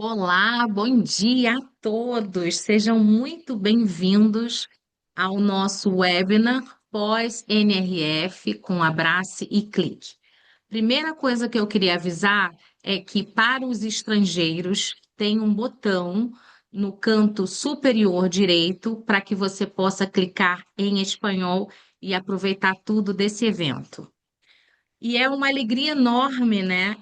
Olá, bom dia a todos. Sejam muito bem-vindos ao nosso webinar pós-NRF com Abrace e Clique. Primeira coisa que eu queria avisar é que para os estrangeiros tem um botão no canto superior direito para que você possa clicar em espanhol e aproveitar tudo desse evento. E é uma alegria enorme, né,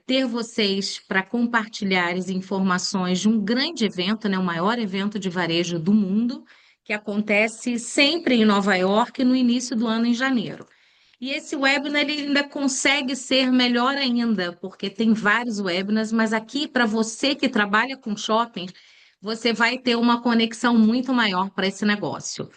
ter vocês para compartilhar as informações de um grande evento, né, o maior evento de varejo do mundo, que acontece sempre em Nova York no início do ano, em janeiro. E esse webinar ele ainda consegue ser melhor ainda, porque tem vários webinars, mas aqui, para você que trabalha com shopping, você vai ter uma conexão muito maior para esse negócio.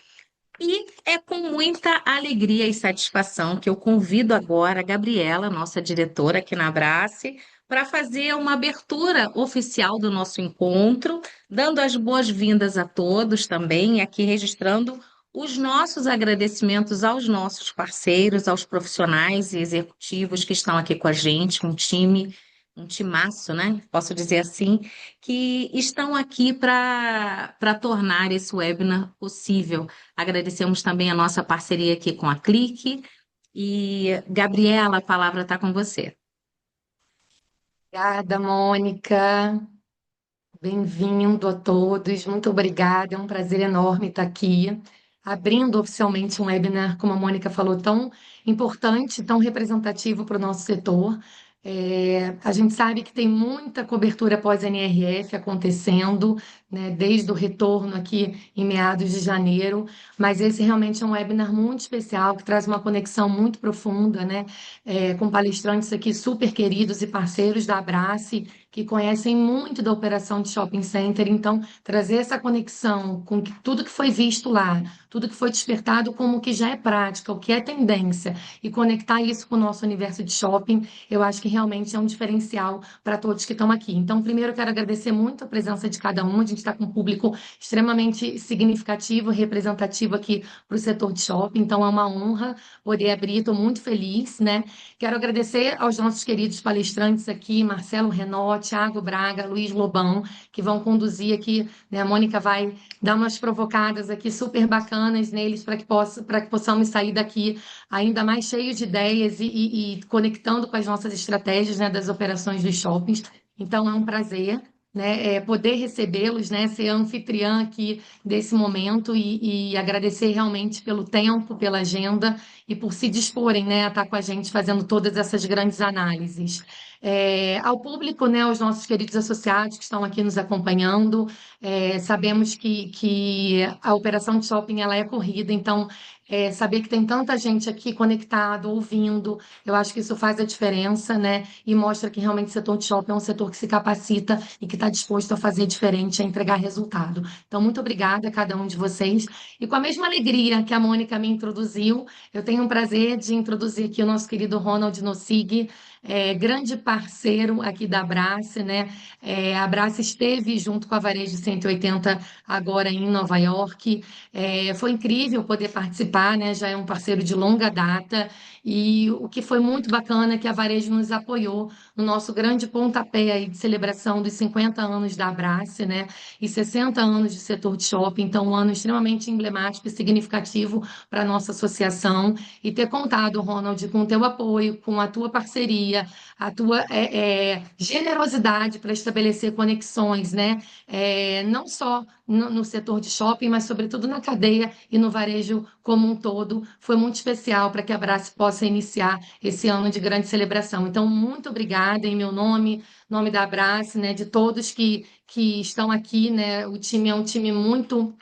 E é com muita alegria e satisfação que eu convido agora a Gabriela, nossa diretora aqui na Abrace, para fazer uma abertura oficial do nosso encontro, dando as boas-vindas a todos também, e aqui registrando os nossos agradecimentos aos nossos parceiros, aos profissionais e executivos que estão aqui com a gente, um timaço, né? Posso dizer assim, que estão aqui para tornar esse webinar possível. Agradecemos também a nossa parceria aqui com a Clique. E, Gabriela, a palavra está com você. Obrigada, Mônica. Bem-vindo a todos. Muito obrigada. É um prazer enorme estar aqui, abrindo oficialmente um webinar, como a Mônica falou, tão importante, tão representativo para o nosso setor. A gente sabe que tem muita cobertura pós-NRF acontecendo, né, desde o retorno aqui em meados de janeiro, mas esse realmente é um webinar muito especial, que traz uma conexão muito profunda, né, com palestrantes aqui super queridos e parceiros da Abrace, que conhecem muito da operação de shopping center, então trazer essa conexão com tudo que foi visto lá, tudo que foi despertado como o que já é prática, o que é tendência, e conectar isso com o nosso universo de shopping, eu acho que realmente é um diferencial para todos que estão aqui. Então, primeiro, eu quero agradecer muito a presença de cada um, a gente está com um público extremamente significativo, representativo aqui para o setor de shopping, então é uma honra poder abrir, estou muito feliz, né? Quero agradecer aos nossos queridos palestrantes aqui, Marcelo Renó, Thiago Braga, Luiz Lobão, que vão conduzir aqui, né? A Mônica vai dar umas provocadas aqui super bacanas neles para que possamos sair daqui ainda mais cheios de ideias e conectando com as nossas estratégias, né, das operações dos shoppings. Então é um prazer. Né, poder recebê-los, né, ser anfitriã aqui desse momento e agradecer realmente pelo tempo, pela agenda e por se disporem, né, a estar com a gente fazendo todas essas grandes análises. Ao público, né, aos nossos queridos associados que estão aqui nos acompanhando, sabemos que a operação de shopping ela é corrida, então saber que tem tanta gente aqui conectado, ouvindo, eu acho que isso faz a diferença, né, e mostra que realmente o setor de shopping é um setor que se capacita e que está disposto a fazer diferente, a entregar resultado. Então, muito obrigada a cada um de vocês. E com a mesma alegria que a Mônica me introduziu, eu tenho o prazer de introduzir aqui o nosso querido Ronald Nossig, grande parceiro aqui da Abrace, né? A Abrace esteve junto com a Varejo 180 agora em Nova York. Foi incrível poder participar, né? Já é um parceiro de longa data. E o que foi muito bacana é que a Varejo nos apoiou no nosso grande pontapé aí de celebração dos 50 anos da Abrace, né? E 60 anos de setor de shopping. Então, um ano extremamente emblemático e significativo para a nossa associação e ter contado, Ronald, com o teu apoio, com a tua parceria, a tua generosidade para estabelecer conexões, né? Não só no setor de shopping, mas sobretudo na cadeia e no varejo como um todo, foi muito especial para que a Abrace possa iniciar esse ano de grande celebração. Então, muito obrigada em meu nome, nome da Abrace, né? De todos que estão aqui, né? O time é um time muito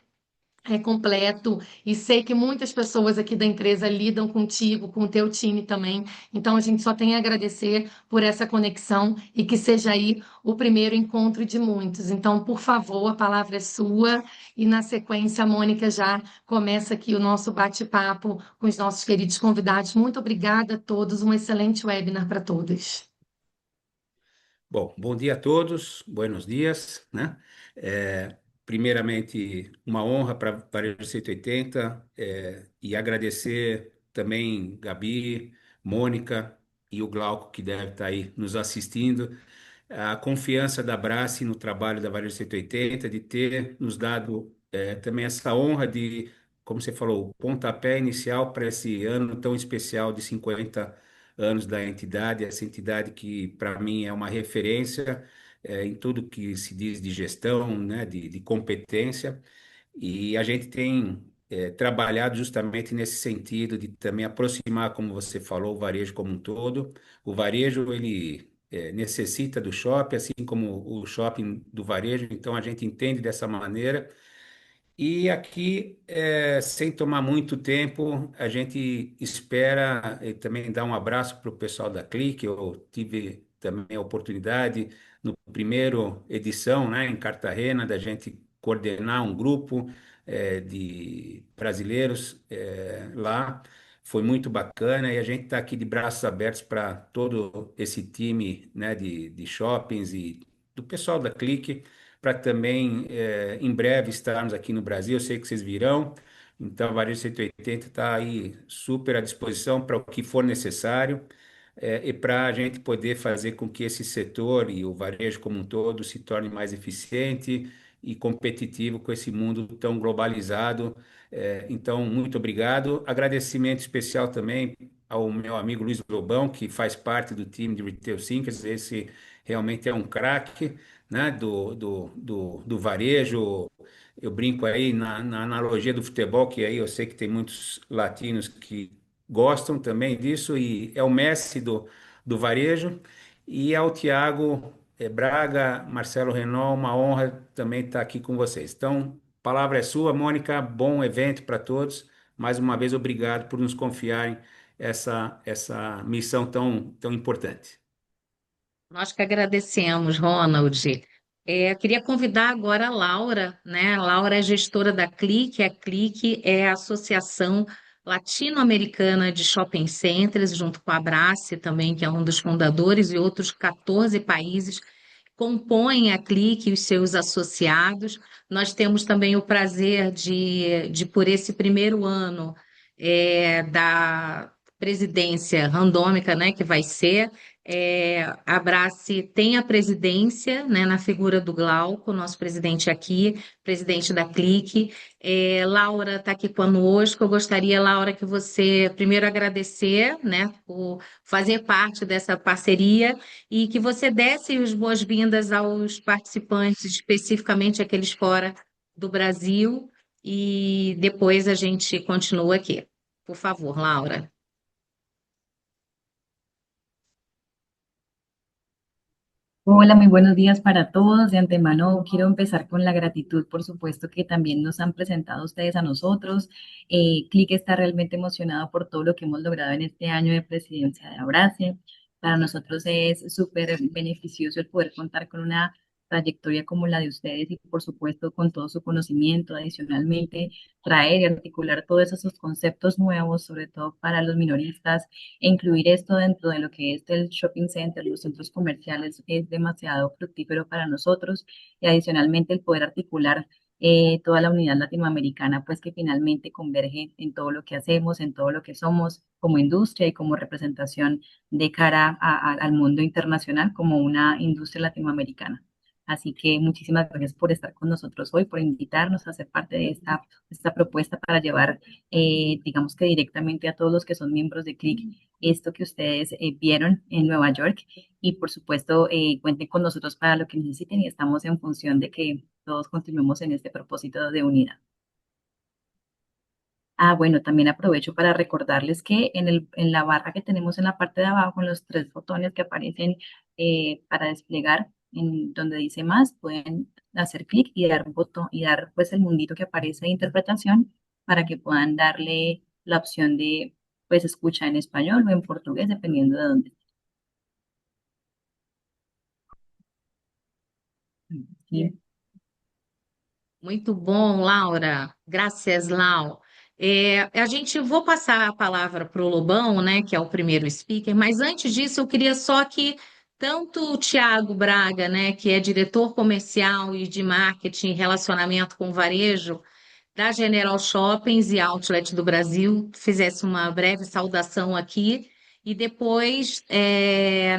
completo e sei que muitas pessoas aqui da empresa lidam contigo, com o teu time também. Então a gente só tem a agradecer por essa conexão e que seja aí o primeiro encontro de muitos. Então, por favor, a palavra é sua e na sequência a Mônica já começa aqui o nosso bate-papo com os nossos queridos convidados. Muito obrigada a todos, um excelente webinar para todos. Bom, bom dia a todos, buenos dias, né? Primeiramente, uma honra para Varejo 180 e agradecer também Gabi, Mônica e o Glauco que deve estar aí nos assistindo. a confiança da Brassi no trabalho da Varejo 180, de ter nos dado também essa honra de, como você falou, o pontapé inicial para esse ano tão especial de 50 anos da entidade, essa entidade que, para mim, é uma referência em tudo que se diz de gestão, né, de competência. E a gente tem trabalhado justamente nesse sentido de também aproximar, como você falou, o varejo como um todo. O varejo, ele necessita do shopping, assim como o shopping do varejo, então a gente entende dessa maneira. E aqui, sem tomar muito tempo, a gente espera também dar um abraço para o pessoal da Clique. Eu tive também a oportunidade, no primeiro edição, né, em Cartagena, da gente coordenar um grupo de brasileiros lá. Foi muito bacana e a gente está aqui de braços abertos para todo esse time, né, de shoppings e do pessoal da Clique para também em breve estarmos aqui no Brasil. Eu sei que vocês virão, então a Varejo 180 está aí super à disposição para o que for necessário e para a gente poder fazer com que esse setor e o varejo como um todo se torne mais eficiente e competitivo com esse mundo tão globalizado. Então, muito obrigado. Agradecimento especial também ao meu amigo Luiz Lobão, que faz parte do time de Retail Thinkers. Esse realmente é um craque, né, do varejo. Eu brinco aí na analogia do futebol, que aí eu sei que tem muitos latinos que gostam também disso, e é o Messi do varejo. E ao Tiago Braga, Marcelo Renault, uma honra também estar aqui com vocês. Então, a palavra é sua, Mônica. Bom evento para todos. Mais uma vez, obrigado por nos confiarem essa missão tão importante. Nós que agradecemos, Ronald. Eu queria convidar agora a Laura, né? A Laura é gestora da Clique. A Clique é a Associação Latino-Americana de Shopping Centers, junto com a Abrace também, que é um dos fundadores, e outros 14 países compõem a Clique e os seus associados. Nós temos também o prazer de por esse primeiro ano, da presidência randômica, né, que vai ser. A Abrace tem a presidência, né, na figura do Glauco, nosso presidente aqui, presidente da Clique. Laura está aqui conosco. Eu gostaria, Laura, que você primeiro agradecer, né, por fazer parte dessa parceria e que você desse as boas-vindas aos participantes, especificamente aqueles fora do Brasil, e depois a gente continua aqui. Por favor, Laura. Hola, muy buenos días para todos. De antemano quiero empezar con la gratitud, por supuesto, que también nos han presentado ustedes a nosotros. Click está realmente emocionado por todo lo que hemos logrado en este año de presidencia de Abrace. Para nosotros es súper beneficioso el poder contar con una trayectoria como la de ustedes y, por supuesto, con todo su conocimiento, adicionalmente, traer y articular todos esos conceptos nuevos, sobre todo para los minoristas e incluir esto dentro de lo que es el shopping center, los centros comerciales, es demasiado fructífero para nosotros y adicionalmente el poder articular toda la unidad latinoamericana, pues que finalmente converge en todo lo que hacemos, en todo lo que somos como industria y como representación de cara al mundo internacional como una industria latinoamericana. Así que muchísimas gracias por estar con nosotros hoy, por invitarnos a ser parte de esta propuesta para llevar, digamos que directamente a todos los que son miembros de CLIC, esto que ustedes vieron en Nueva York. Y por supuesto, cuenten con nosotros para lo que necesiten y estamos en función de que todos continuemos en este propósito de unidad. Bueno, también aprovecho para recordarles que en la barra que tenemos en la parte de abajo, en los tres botones que aparecen para desplegar, en donde dice más, pueden hacer clic y dar un botón y dar pues el mundito que aparece de interpretación para que puedan darle la opción de pues escucha en español o en portugués, dependiendo de dónde estén. Muito bom, Laura. Graças, Lau. A gente vou passar a palavra para o Lobão, né, que é o primeiro speaker, mas antes disso eu queria só que tanto o Tiago Braga, né, que é diretor comercial e de marketing e relacionamento com o varejo da General Shoppings e Outlet do Brasil, fizesse uma breve saudação aqui e depois,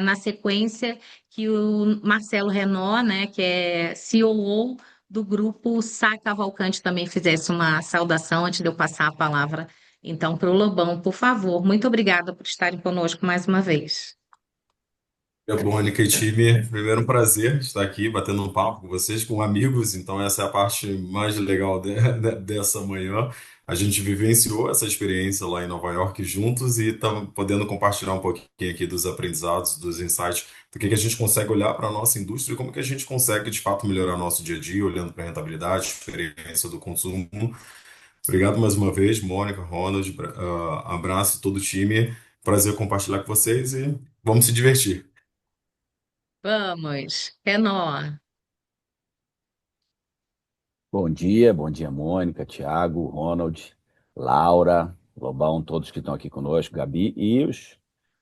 na sequência, que o Marcelo Renault, né, que é COO do grupo Sá Cavalcante, também fizesse uma saudação antes de eu passar a palavra, então, para o Lobão, por favor. Muito obrigada por estarem conosco mais uma vez. Mônica e time, primeiro um prazer estar aqui batendo um papo com vocês, com amigos, então essa é a parte mais legal dessa manhã. A gente vivenciou essa experiência lá em Nova York juntos e estamos podendo compartilhar um pouquinho aqui dos aprendizados, dos insights, do que a gente consegue olhar para a nossa indústria e como que a gente consegue, de fato, melhorar nosso dia a dia, olhando para a rentabilidade, experiência do consumo. Obrigado mais uma vez, Mônica, Ronald, abraço todo o time, prazer compartilhar com vocês e vamos se divertir. Vamos, Renault. Bom dia, Mônica, Thiago, Ronald, Laura, Lobão, todos que estão aqui conosco, Gabi e os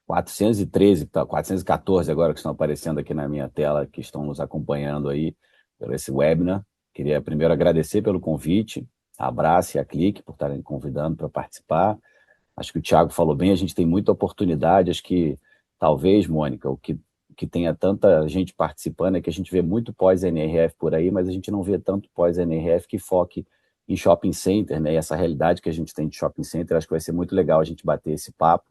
413, 414 agora que estão aparecendo aqui na minha tela, que estão nos acompanhando aí pelo esse webinar. Queria primeiro agradecer pelo convite, a Abraço e a Clique por estarem convidando para participar. Acho que o Thiago falou bem, a gente tem muita oportunidade, acho que talvez, Mônica, o que tenha tanta gente participando é que a gente vê muito pós-NRF por aí, mas a gente não vê tanto pós-NRF que foque em shopping center, né? E essa realidade que a gente tem de shopping center, acho que vai ser muito legal a gente bater esse papo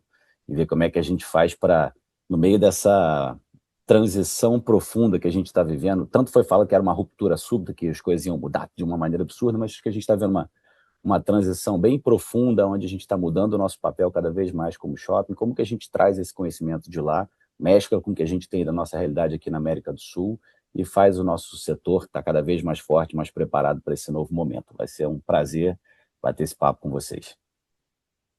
e ver como é que a gente faz para, no meio dessa transição profunda que a gente está vivendo, tanto foi falado que era uma ruptura súbita, que as coisas iam mudar de uma maneira absurda, mas acho que a gente está vendo uma transição bem profunda, onde a gente está mudando o nosso papel cada vez mais como shopping, como que a gente traz esse conhecimento de lá, mescla com o que a gente tem da nossa realidade aqui na América do Sul e faz o nosso setor estar cada vez mais forte, mais preparado para esse novo momento. Vai ser um prazer bater esse papo com vocês.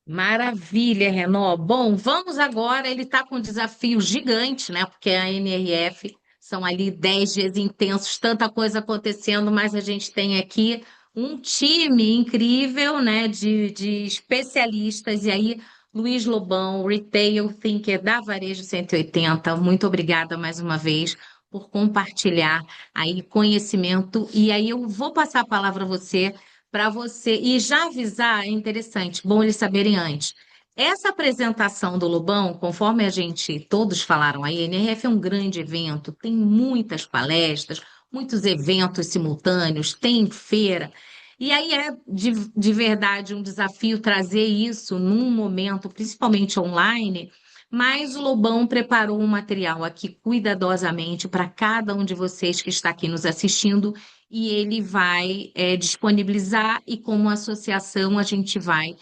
Maravilha, Renault. Bom, vamos agora. Ele está com um desafio gigante, né? Porque a NRF são ali 10 dias intensos, tanta coisa acontecendo, mas a gente tem aqui um time incrível, né? De especialistas. E aí, Luiz Lobão, Retail Thinker da Varejo 180. Muito obrigada mais uma vez por compartilhar aí conhecimento. E aí eu vou passar a palavra a você para você. E já avisar, é interessante, bom eles saberem antes. Essa apresentação do Lobão, conforme a gente todos falaram aí, a NRF é um grande evento, tem muitas palestras, muitos eventos simultâneos, tem feira. E aí é de verdade um desafio trazer isso num momento, principalmente online, mas o Lobão preparou um material aqui cuidadosamente para cada um de vocês que está aqui nos assistindo e ele vai disponibilizar e como associação a gente vai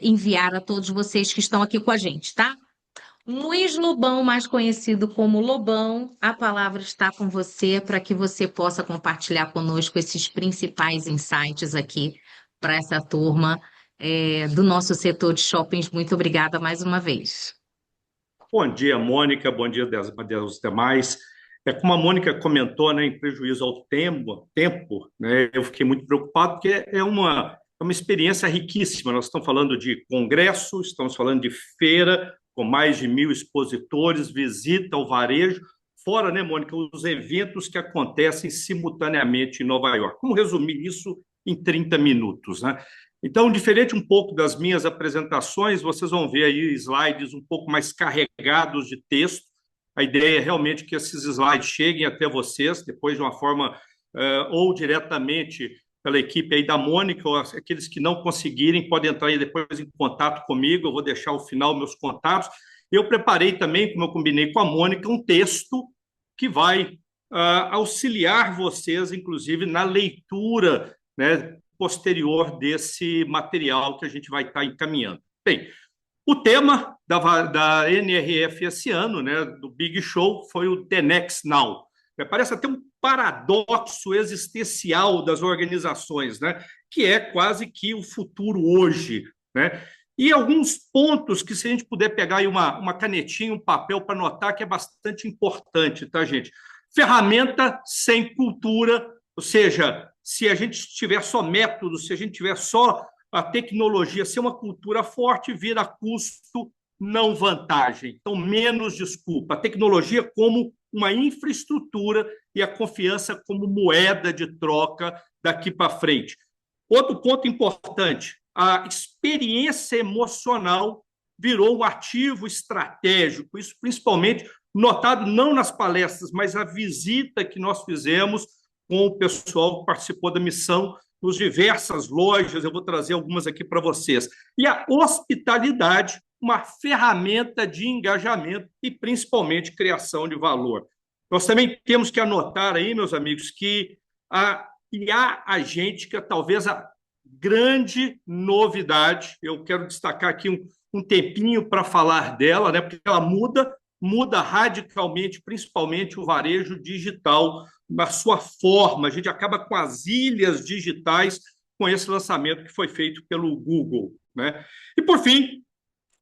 enviar a todos vocês que estão aqui com a gente, tá? Luiz Lobão, mais conhecido como Lobão, a palavra está com você para que você possa compartilhar conosco esses principais insights aqui para essa turma do nosso setor de shoppings. Muito obrigada mais uma vez. Bom dia, Mônica. Bom dia aos demais. Como a Mônica comentou, né, em prejuízo ao tempo, né, eu fiquei muito preocupado porque é uma experiência riquíssima. Nós estamos falando de congresso, estamos falando de feira, com mais de 1.000 expositores, visita ao varejo, fora, né, Mônica, os eventos que acontecem simultaneamente em Nova York. Como resumir isso em 30 minutos, né? Então, diferente um pouco das minhas apresentações, vocês vão ver aí slides um pouco mais carregados de texto. A ideia é realmente que esses slides cheguem até vocês, depois de uma forma ou diretamente pela equipe aí da Mônica, ou aqueles que não conseguirem podem entrar aí depois em contato comigo, eu vou deixar ao final meus contatos. Eu preparei também, como eu combinei com a Mônica, um texto que vai auxiliar vocês, inclusive, na leitura, né, posterior desse material que a gente vai estar encaminhando. Bem, o tema da NRF esse ano, né, do Big Show, foi o The Next Now. Parece até um paradoxo existencial das organizações, né, que é quase que o futuro hoje, né? E alguns pontos que, se a gente puder pegar aí uma canetinha, um papel para anotar, que é bastante importante, tá, gente? Ferramenta sem cultura, ou seja, se a gente tiver só métodos, se a gente tiver só a tecnologia, ser uma cultura forte, vira custo, não vantagem. Então, menos desculpa. A tecnologia como uma infraestrutura e a confiança como moeda de troca daqui para frente. Outro ponto importante, a experiência emocional virou um ativo estratégico, isso principalmente notado não nas palestras, mas a visita que nós fizemos com o pessoal que participou da missão nos diversas lojas, eu vou trazer algumas aqui para vocês. E a hospitalidade, uma ferramenta de engajamento e, principalmente, criação de valor. Nós também temos que anotar aí, meus amigos, que a IA agêntica, talvez a grande novidade, eu quero destacar aqui um tempinho para falar dela, né, porque ela muda radicalmente, principalmente o varejo digital, na sua forma. A gente acaba com as ilhas digitais com esse lançamento que foi feito pelo Google, né? E, por fim,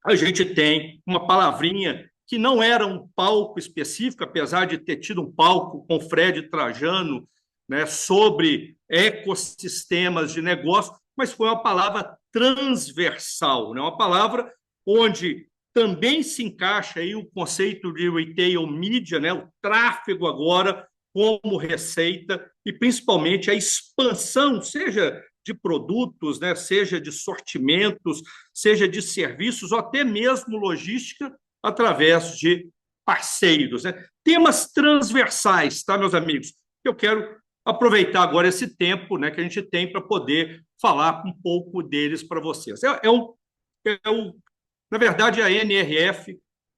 a gente tem uma palavrinha que não era um palco específico, apesar de ter tido um palco com Fred Trajano, né, sobre ecossistemas de negócio, mas foi uma palavra transversal, né? Uma palavra onde também se encaixa aí o conceito de retail media, né? O tráfego agora como receita e principalmente a expansão, seja de produtos, né? Seja de sortimentos, seja de serviços ou até mesmo logística através de parceiros, né? Temas transversais, tá, meus amigos? Eu quero aproveitar agora esse tempo, né, que a gente tem para poder falar um pouco deles para vocês. Na verdade, a NRF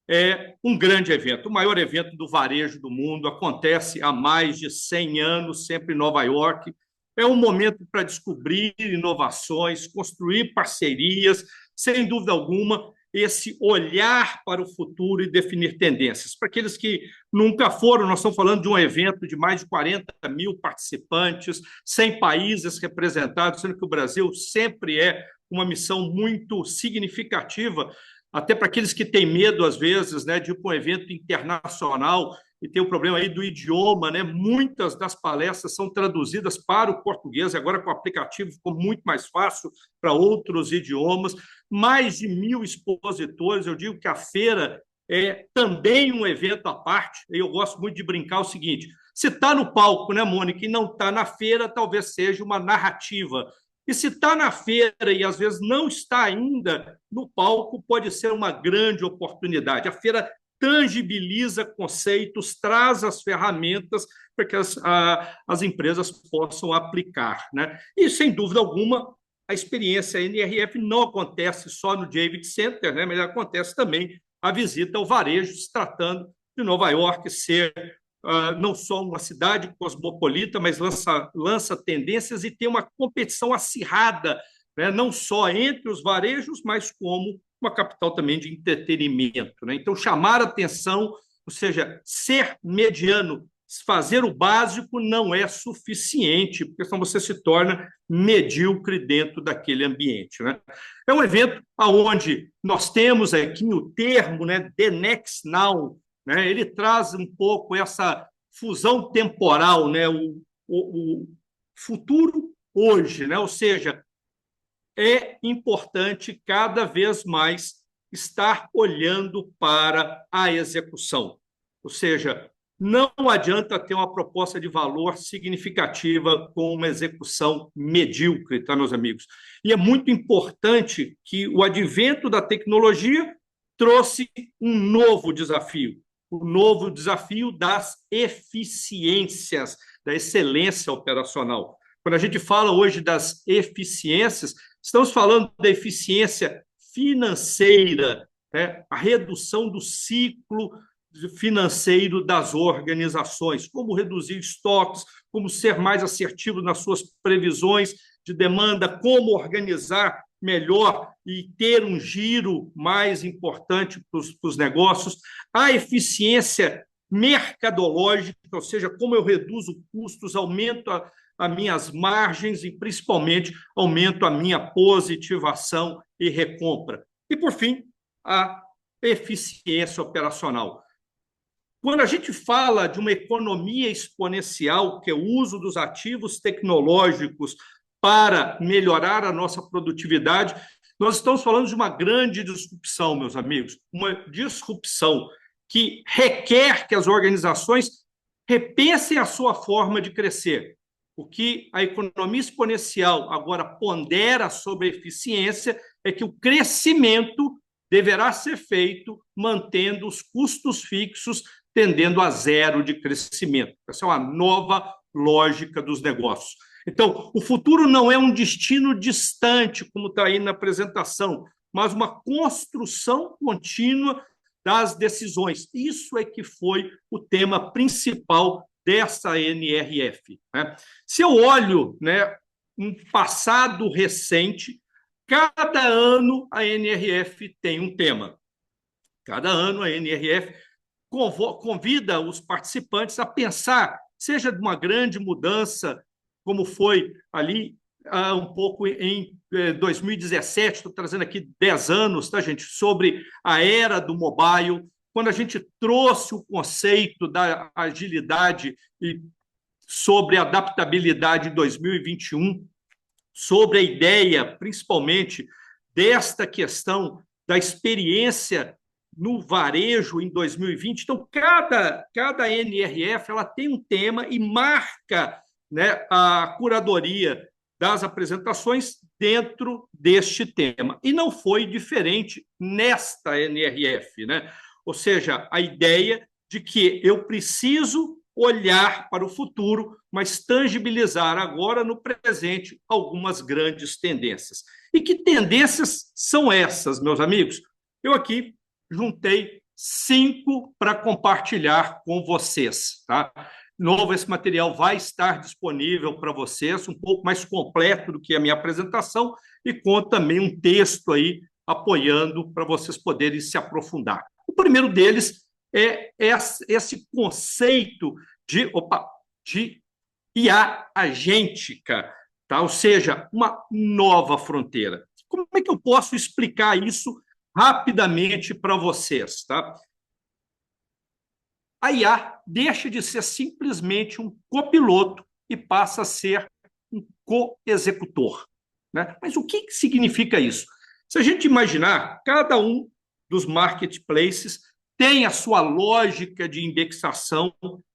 é um grande evento, o maior evento do varejo do mundo, acontece há mais de 100 anos, sempre em Nova York. É um momento para descobrir inovações, construir parcerias, sem dúvida alguma, esse olhar para o futuro e definir tendências. Para aqueles que nunca foram, nós estamos falando de um evento de mais de 40 mil participantes, 100 países representados, sendo que o Brasil sempre é uma missão muito significativa, até para aqueles que têm medo, às vezes, né, de ir para um evento internacional e tem o problema aí do idioma, né? Muitas das palestras são traduzidas para o português, agora com o aplicativo ficou muito mais fácil para outros idiomas. Mais de 1.000 expositores, eu digo que a feira é também um evento à parte, e eu gosto muito de brincar o seguinte, se está no palco, né, Mônica, e não está na feira, talvez seja uma narrativa. E se está na feira e às vezes não está ainda no palco, pode ser uma grande oportunidade. A feira tangibiliza conceitos, traz as ferramentas para que as empresas possam aplicar, né? E, sem dúvida alguma, a experiência NRF não acontece só no Javits Center, né? Mas acontece também a visita ao varejo, se tratando de Nova York ser não só uma cidade cosmopolita, mas lança tendências e tem uma competição acirrada, né? Não só entre os varejos, mas como uma capital também de entretenimento, né? Então, chamar atenção, ou seja, ser mediano, fazer o básico não é suficiente, porque senão você se torna medíocre dentro daquele ambiente, né? É um evento onde nós temos aqui o termo, né, The Next Now, né? Ele traz um pouco essa fusão temporal, né? O futuro hoje, né? Ou seja, é importante cada vez mais estar olhando para a execução. Ou seja, não adianta ter uma proposta de valor significativa com uma execução medíocre, tá, meus amigos? E é muito importante que o advento da tecnologia trouxe um novo desafio, o novo desafio das eficiências, da excelência operacional. Quando a gente fala hoje das eficiências, estamos falando da eficiência financeira, né? A redução do ciclo financeiro das organizações, como reduzir estoques, como ser mais assertivo nas suas previsões de demanda, como organizar melhor e ter um giro mais importante para os negócios, a eficiência mercadológica, ou seja, como eu reduzo custos, aumento as minhas margens e, principalmente, aumento a minha positivação e recompra. E, por fim, a eficiência operacional. Quando a gente fala de uma economia exponencial, que é o uso dos ativos tecnológicos para melhorar a nossa produtividade, nós estamos falando de uma grande disrupção, meus amigos, uma disrupção que requer que as organizações repensem a sua forma de crescer. O que a economia exponencial agora pondera sobre a eficiência é que o crescimento deverá ser feito mantendo os custos fixos, tendendo a zero de crescimento. Essa é uma nova lógica dos negócios. Então, o futuro não é um destino distante, como está aí na apresentação, mas uma construção contínua das decisões. Isso é que foi o tema principal dessa NRF. Né? Se eu olho, né, um passado recente, cada ano a NRF tem um tema. Cada ano a NRF convida os participantes a pensar, seja de uma grande mudança, como foi ali um pouco em 2017, estou trazendo aqui 10 anos, tá, gente, sobre a era do mobile, quando a gente trouxe o conceito da agilidade e sobre a adaptabilidade em 2021, sobre a ideia, principalmente, desta questão da experiência no varejo em 2020. Então, cada NRF ela tem um tema e marca, né, a curadoria das apresentações dentro deste tema. E não foi diferente nesta NRF, né? Ou seja, a ideia de que eu preciso olhar para o futuro, mas tangibilizar agora no presente algumas grandes tendências. E que tendências são essas, meus amigos? Eu aqui juntei 5 para compartilhar com vocês, tá? Novo, esse material vai estar disponível para vocês, um pouco mais completo do que a minha apresentação, e conta também um texto aí apoiando para vocês poderem se aprofundar. O primeiro deles é esse conceito de IA agêntica, tá? Ou seja, uma nova fronteira. Como é que eu posso explicar isso rapidamente para vocês? Tá? A IA deixa de ser simplesmente um copiloto e passa a ser um co-executor. Né? Mas o que significa isso? Se a gente imaginar, cada um dos marketplaces tem a sua lógica de indexação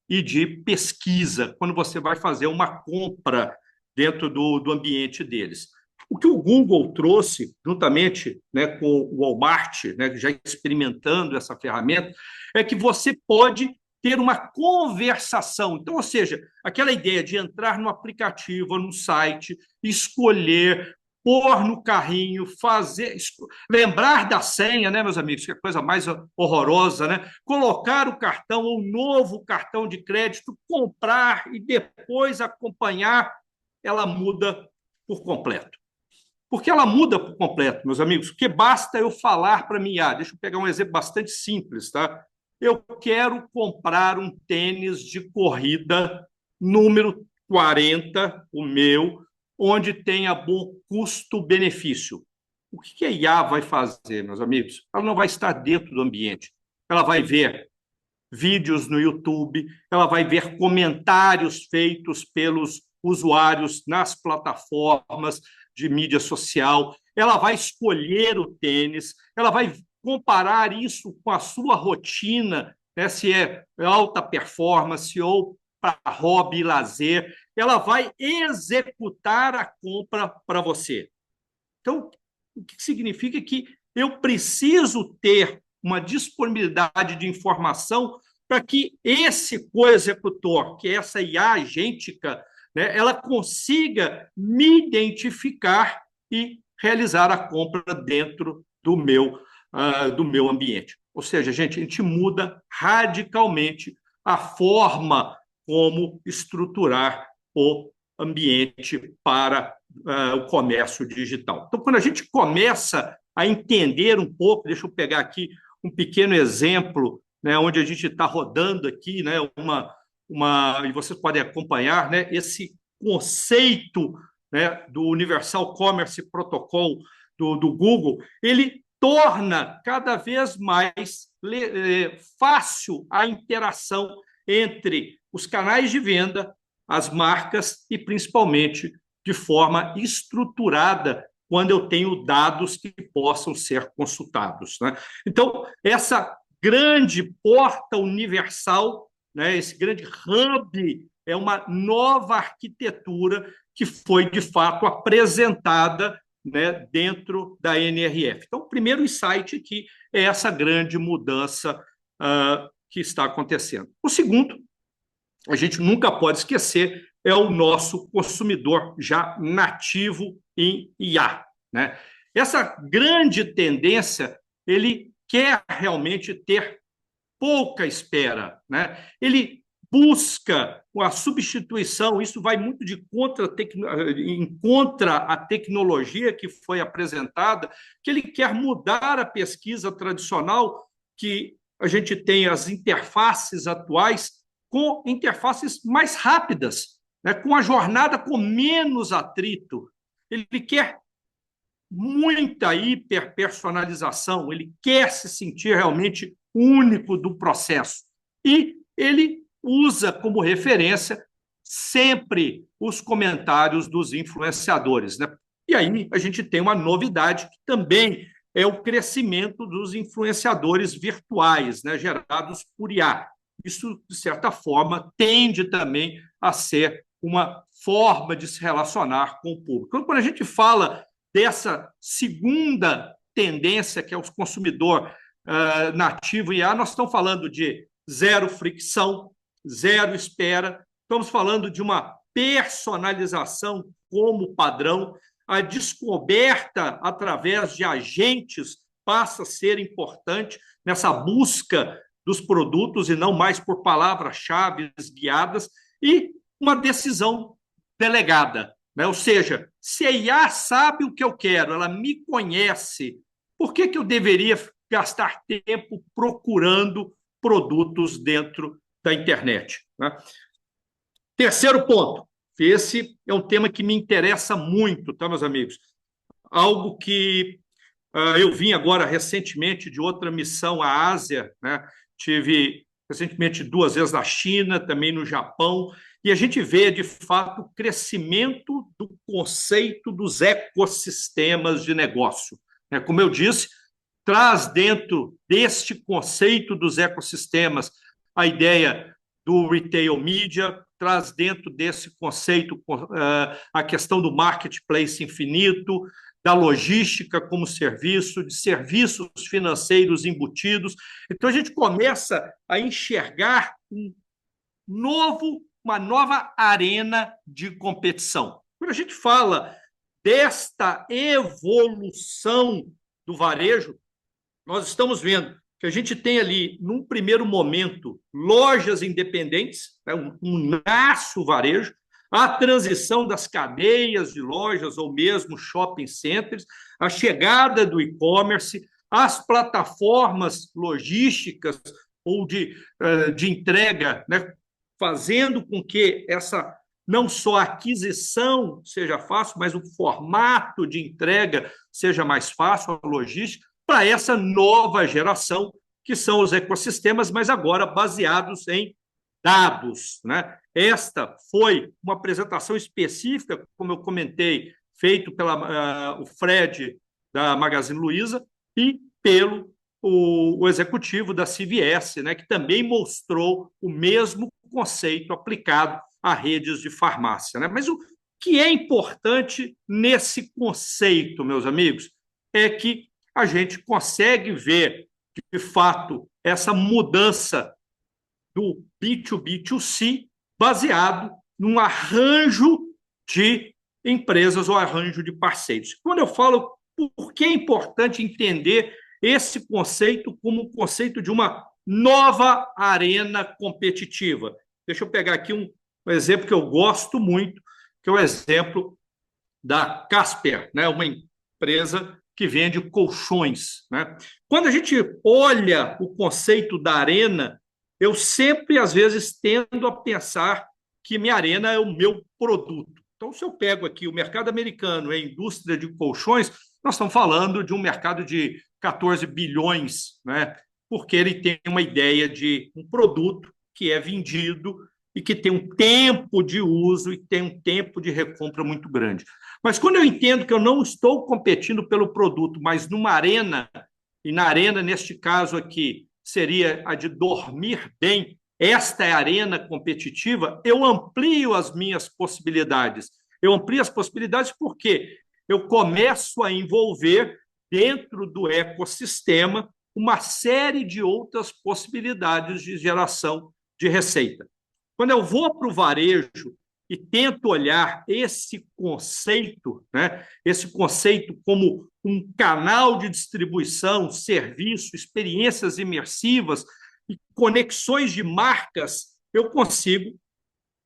e de pesquisa, quando você vai fazer uma compra dentro do ambiente deles. O que o Google trouxe, juntamente, né, com o Walmart, né, já experimentando essa ferramenta, é que você pode ter uma conversação. Então, ou seja, aquela ideia de entrar no aplicativo, no site, escolher, pôr no carrinho, lembrar da senha, né, meus amigos, que é a coisa mais horrorosa, né? Colocar o cartão ou um novo cartão de crédito, comprar e depois acompanhar, ela muda por completo. Por que ela muda por completo, meus amigos? Porque basta eu falar para mim, deixa eu pegar um exemplo bastante simples, tá? Eu quero comprar um tênis de corrida número 40, o meu, onde tenha bom custo-benefício. O que a IA vai fazer, meus amigos? Ela não vai estar dentro do ambiente. Ela vai ver vídeos no YouTube, ela vai ver comentários feitos pelos usuários nas plataformas de mídia social, ela vai escolher o tênis, ela vai comparar isso com a sua rotina, né, se é alta performance ou para hobby e lazer, ela vai executar a compra para você. Então, o que significa que eu preciso ter uma disponibilidade de informação para que esse co-executor, que é essa IA agêntica, né, ela consiga me identificar e realizar a compra dentro do meu ambiente. Ou seja, gente, a gente muda radicalmente a forma como estruturar o ambiente para o comércio digital. Então, quando a gente começa a entender um pouco, deixa eu pegar aqui um pequeno exemplo, né, onde a gente está rodando aqui, né, e vocês podem acompanhar, né, esse conceito, né, do Universal Commerce Protocol do Google, ele torna cada vez mais fácil a interação entre os canais de venda, as marcas e, principalmente, de forma estruturada, quando eu tenho dados que possam ser consultados. Né? Então, essa grande porta universal, né, esse grande hub, é uma nova arquitetura que foi, de fato, apresentada, né, dentro da NRF. Então, o primeiro insight aqui é essa grande mudança que está acontecendo. O segundo, a gente nunca pode esquecer, é o nosso consumidor já nativo em IA, né? Essa grande tendência, ele quer realmente ter pouca espera, né? Ele busca a substituição, isso vai muito contra a tecnologia que foi apresentada, que ele quer mudar a pesquisa tradicional, que a gente tem as interfaces atuais com interfaces mais rápidas, né? Com a jornada com menos atrito. Ele quer muita hiperpersonalização, ele quer se sentir realmente único do processo. E ele usa como referência sempre os comentários dos influenciadores, né? E aí a gente tem uma novidade que também é o crescimento dos influenciadores virtuais, né, gerados por IA. Isso, de certa forma, tende também a ser uma forma de se relacionar com o público. Então, quando a gente fala dessa segunda tendência, que é o consumidor nativo IA, nós estamos falando de zero fricção, zero espera, estamos falando de uma personalização como padrão, a descoberta através de agentes passa a ser importante nessa busca dos produtos e não mais por palavras-chave guiadas, e uma decisão delegada, né? Ou seja, se a IA sabe o que eu quero, ela me conhece, por que eu deveria gastar tempo procurando produtos dentro da internet, né? Terceiro ponto, esse é um tema que me interessa muito, tá, meus amigos? Algo que eu vim agora recentemente de outra missão à Ásia, né? Tive recentemente 2 vezes na China, também no Japão, e a gente vê, de fato, o crescimento do conceito dos ecossistemas de negócio, né? Como eu disse, traz dentro deste conceito dos ecossistemas a ideia do retail media, traz dentro desse conceito a questão do marketplace infinito, da logística como serviço, de serviços financeiros embutidos. Então, a gente começa a enxergar uma nova arena de competição. Quando a gente fala desta evolução do varejo, nós estamos vendo que a gente tem ali, num primeiro momento, lojas independentes, né, um nasce varejo, a transição das cadeias de lojas ou mesmo shopping centers, a chegada do e-commerce, as plataformas logísticas ou de entrega, né, fazendo com que essa não só a aquisição seja fácil, mas o formato de entrega seja mais fácil, a logística, para essa nova geração, que são os ecossistemas, mas agora baseados em dados, né? Esta foi uma apresentação específica, como eu comentei, feito pelo Fred, da Magazine Luiza, e pelo o executivo da CVS, né, que também mostrou o mesmo conceito aplicado a redes de farmácia, né? Mas o que é importante nesse conceito, meus amigos, é que a gente consegue ver, de fato, essa mudança do B2B2C baseado num arranjo de empresas ou arranjo de parceiros. Quando eu falo por que é importante entender esse conceito como um conceito de uma nova arena competitiva. Deixa eu pegar aqui um exemplo que eu gosto muito, que é o exemplo da Casper, né? Uma empresa que vende colchões, né? Quando a gente olha o conceito da arena, eu sempre, às vezes, tendo a pensar que minha arena é o meu produto. Então, se eu pego aqui o mercado americano e a indústria de colchões, nós estamos falando de um mercado de 14 bilhões, né? Porque ele tem uma ideia de um produto que é vendido e que tem um tempo de uso e tem um tempo de recompra muito grande. Mas quando eu entendo que eu não estou competindo pelo produto, mas numa arena, e na arena, neste caso aqui, seria a de dormir bem, esta é a arena competitiva, eu amplio as minhas possibilidades. Eu amplio as possibilidades porque eu começo a envolver dentro do ecossistema uma série de outras possibilidades de geração de receita. Quando eu vou para o varejo e tento olhar esse conceito, né, esse conceito como um canal de distribuição, serviço, experiências imersivas e conexões de marcas, eu consigo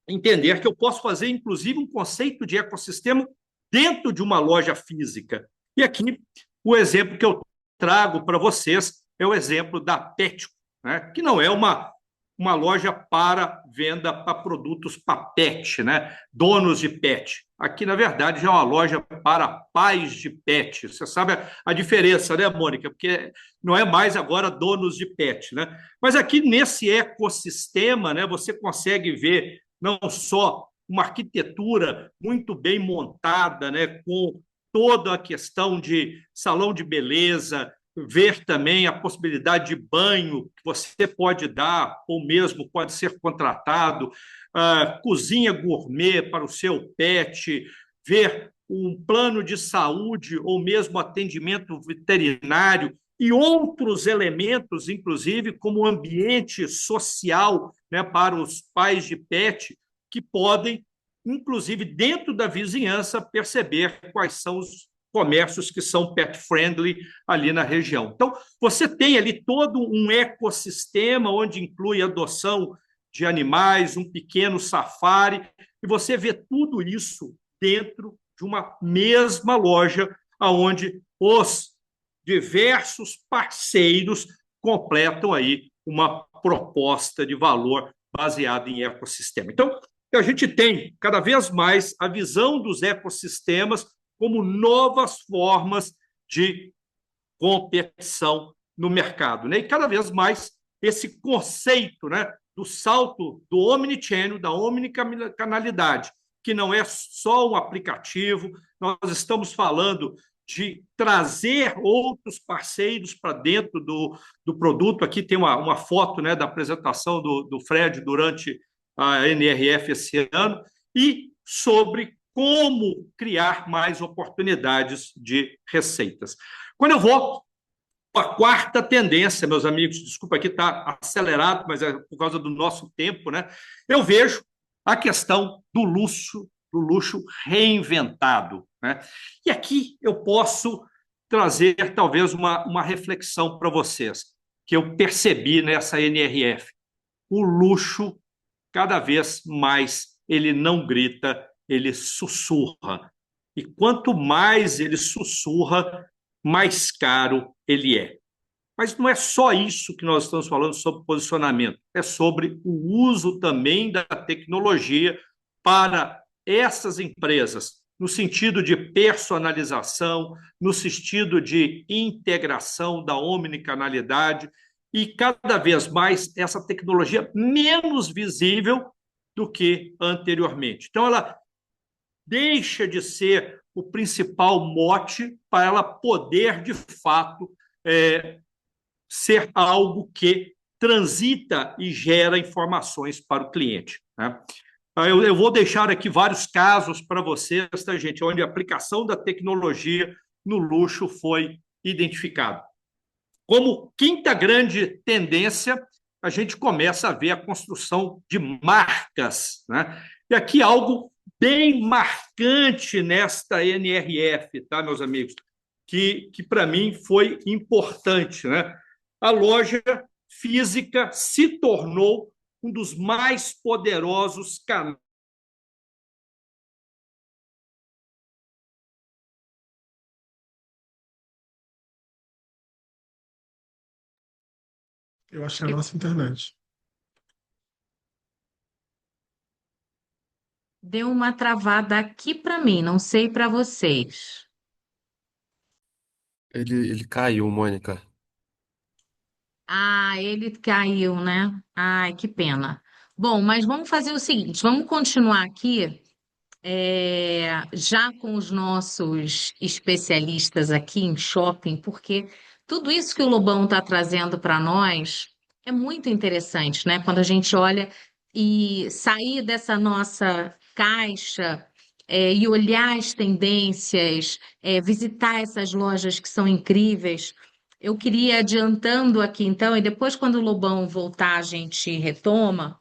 entender que eu posso fazer, inclusive, um conceito de ecossistema dentro de uma loja física. E aqui, o exemplo que eu trago para vocês é o exemplo da Petco, né? Que não é uma loja para venda para produtos para pet, né? Donos de pet. Aqui, na verdade, já é uma loja para pais de pet. Você sabe a diferença, né, Mônica? Porque não é mais agora donos de pet, né? Mas aqui nesse ecossistema, né, você consegue ver não só uma arquitetura muito bem montada, né, com toda a questão de salão de beleza, ver também a possibilidade de banho que você pode dar, ou mesmo pode ser contratado, cozinha gourmet para o seu pet, ver um plano de saúde ou mesmo atendimento veterinário e outros elementos, inclusive como ambiente social, né, para os pais de pet, que podem, inclusive dentro da vizinhança, perceber quais são os comércios que são pet-friendly ali na região. Então, você tem ali todo um ecossistema onde inclui adoção de animais, um pequeno safari, e você vê tudo isso dentro de uma mesma loja, onde os diversos parceiros completam aí uma proposta de valor baseada em ecossistema. Então, a gente tem cada vez mais a visão dos ecossistemas como novas formas de competição no mercado, né? E cada vez mais esse conceito, né, do salto do omnichannel, da omnicanalidade, que não é só um aplicativo, nós estamos falando de trazer outros parceiros para dentro do produto. Aqui tem uma foto, né, da apresentação do Fred durante a NRF esse ano, e sobre como criar mais oportunidades de receitas. Quando eu vou para a quarta tendência, meus amigos, desculpa aqui está acelerado, mas é por causa do nosso tempo, né? Eu vejo a questão do luxo reinventado, né? E aqui eu posso trazer talvez uma reflexão para vocês, que eu percebi nessa NRF. O luxo, cada vez mais, ele não grita, ele sussurra. E quanto mais ele sussurra, mais caro ele é. Mas não é só isso que nós estamos falando sobre posicionamento, é sobre o uso também da tecnologia para essas empresas, no sentido de personalização, no sentido de integração da omnicanalidade, e cada vez mais essa tecnologia menos visível do que anteriormente. Então, ela deixa de ser o principal mote para ela poder, de fato, ser algo que transita e gera informações para o cliente, né? Eu vou deixar aqui vários casos para vocês, tá, gente, onde a aplicação da tecnologia no luxo foi identificada. Como quinta grande tendência, a gente começa a ver a construção de marcas, né? E aqui algo bem marcante nesta NRF, tá, meus amigos? Que para mim foi importante, né? A loja física se tornou um dos mais poderosos canais. Eu acho que é a nossa internet. Deu uma travada aqui para mim, não sei para vocês. Ele caiu, Mônica. Ah, ele caiu, né? Ai, que pena. Bom, mas vamos fazer o seguinte, vamos continuar aqui, já com os nossos especialistas aqui em shopping, porque tudo isso que o Lobão está trazendo para nós é muito interessante, né? Quando a gente olha e sair dessa nossa caixa, e olhar as tendências, visitar essas lojas que são incríveis. eu queria adiantando aqui, então, e depois, quando o Lobão voltar, a gente retoma.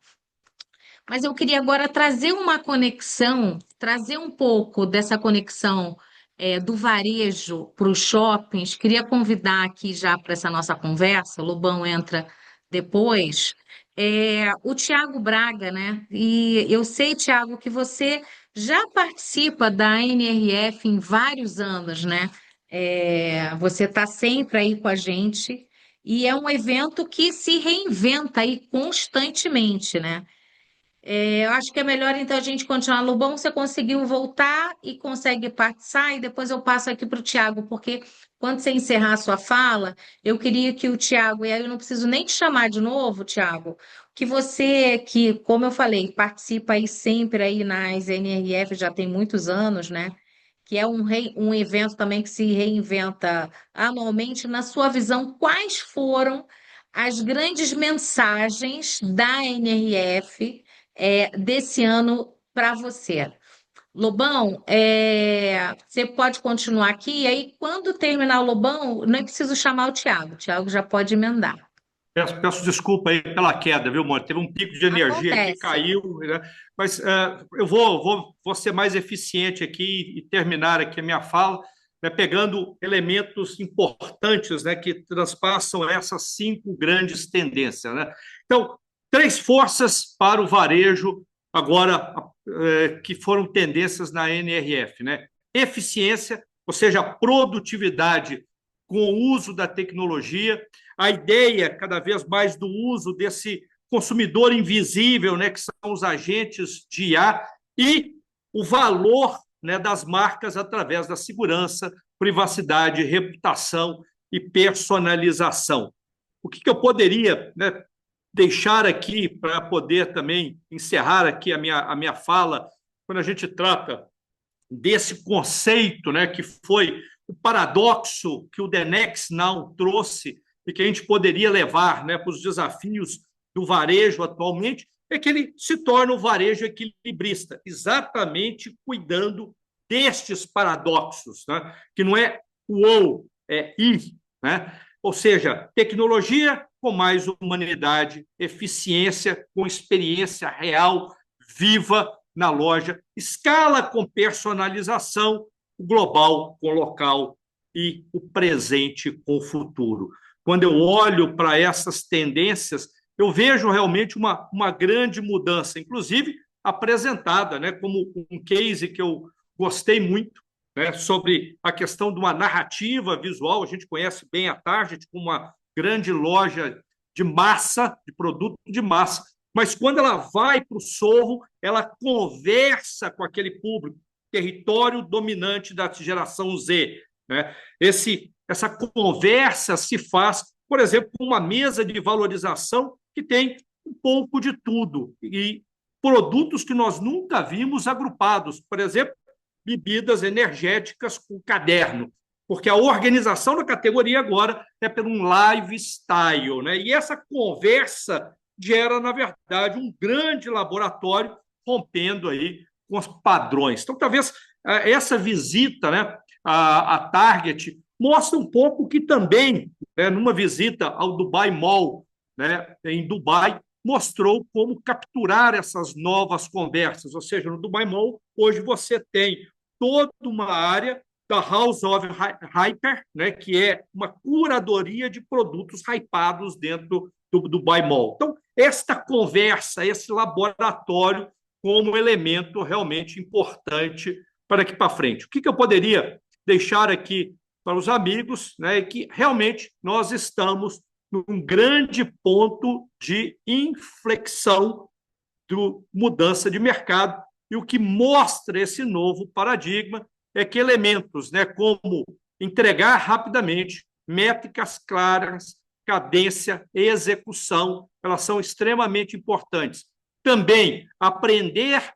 Mas eu queria agora trazer uma conexão, trazer um pouco dessa conexão do varejo para os shoppings. Queria convidar aqui já para essa nossa conversa, o Lobão entra depois, o Tiago Braga, né? E eu sei, Tiago, que você já participa da NRF em vários anos, né? Você está sempre aí com a gente e é um evento que se reinventa aí constantemente, né? Eu acho que é melhor então a gente continuar. Lobão, você conseguiu voltar e consegue participar, e depois eu passo aqui para o Tiago, porque quando você encerrar a sua fala, eu queria que o Tiago, e aí eu não preciso nem te chamar de novo, Tiago, que você, que, como eu falei, participa aí sempre aí nas NRF, já tem muitos anos, né? Que é um evento também que se reinventa anualmente. Na sua visão, quais foram as grandes mensagens da NRF? Desse ano para você. Lobão, você pode continuar aqui, e aí, quando terminar o Lobão, não é preciso chamar o Tiago já pode emendar. Peço desculpa aí pela queda, viu, Mônica? Teve um pico de energia aqui, Acontece. caiu, né? Mas eu vou ser mais eficiente aqui e terminar aqui a minha fala, né, pegando elementos importantes, né, que transpassam essas 5 grandes tendências, né? Então, 3 forças para o varejo agora que foram tendências na NRF, né? Eficiência, ou seja, produtividade com o uso da tecnologia, a ideia cada vez mais do uso desse consumidor invisível, né, que são os agentes de IA, e o valor, né, das marcas através da segurança, privacidade, reputação e personalização. O que eu poderia, né, deixar aqui para poder também encerrar aqui a minha fala, quando a gente trata desse conceito, né, que foi o paradoxo que o The Next Now trouxe e que a gente poderia levar, né, para os desafios do varejo atualmente, é que ele se torna um varejo equilibrista, exatamente cuidando destes paradoxos, né, que não é o ou, é i, né? Ou seja, tecnologia com mais humanidade, eficiência com experiência real, viva na loja, escala com personalização, o global com local e o presente com o futuro. Quando eu olho para essas tendências, eu vejo realmente uma grande mudança, inclusive apresentada, né, como um case que eu gostei muito, né, sobre a questão de uma narrativa visual. A gente conhece bem a Target como uma grande loja de massa, de produto de massa, mas quando ela vai para o Sorro, ela conversa com aquele público, território dominante da geração Z, né? Essa conversa se faz, por exemplo, com uma mesa de valorização que tem um pouco de tudo, e produtos que nós nunca vimos agrupados, por exemplo, bebidas energéticas com caderno, porque a organização da categoria agora é por um lifestyle, né? E essa conversa gera, na verdade, um grande laboratório rompendo aí com os padrões. Então, talvez essa visita, né, à Target mostra um pouco que também, né, numa visita ao Dubai Mall, né, em Dubai, mostrou como capturar essas novas conversas. Ou seja, no Dubai Mall, hoje você tem toda uma área da House of Hyper, né, que é uma curadoria de produtos hypados dentro do Dubai Mall. Então, esta conversa, esse laboratório como elemento realmente importante para aqui para frente. O que eu poderia deixar aqui para os amigos, né, é que realmente nós estamos num grande ponto de inflexão de mudança de mercado, e o que mostra esse novo paradigma é que elementos, né, como entregar rapidamente, métricas claras, cadência e execução, elas são extremamente importantes. Também aprender,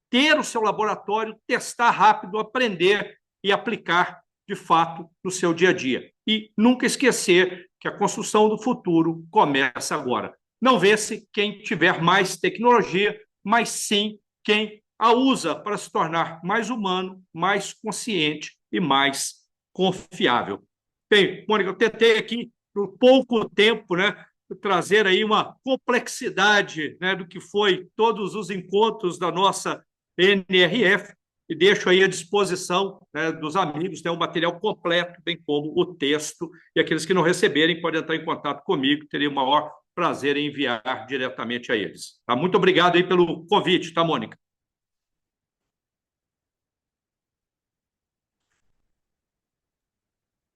ter o seu laboratório, testar rápido, aprender e aplicar de fato no seu dia a dia. E nunca esquecer que a construção do futuro começa agora. Não vence quem tiver mais tecnologia, mas sim quem a usa para se tornar mais humano, mais consciente e mais confiável. Bem, Mônica, eu tentei aqui, por pouco tempo, né, trazer aí uma complexidade, né, do que foi todos os encontros da nossa NRF, e deixo aí à disposição, né, dos amigos, tem um material completo, bem como o texto, e aqueles que não receberem podem entrar em contato comigo, teria o maior prazer em enviar diretamente a eles. Tá? Muito obrigado aí pelo convite, tá, Mônica?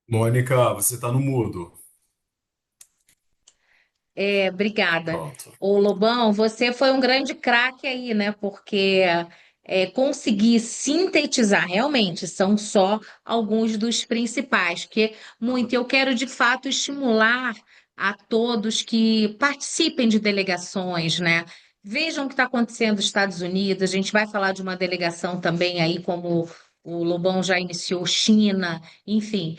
Mônica, você está no mudo. Obrigada. Pronto. Ô Lobão, você foi um grande craque aí, né? Porque conseguir sintetizar, realmente, são só alguns dos principais, porque muito eu quero de fato estimular a todos que participem de delegações, né? Vejam o que está acontecendo nos Estados Unidos, a gente vai falar de uma delegação também aí, como o Lobão já iniciou, China, enfim,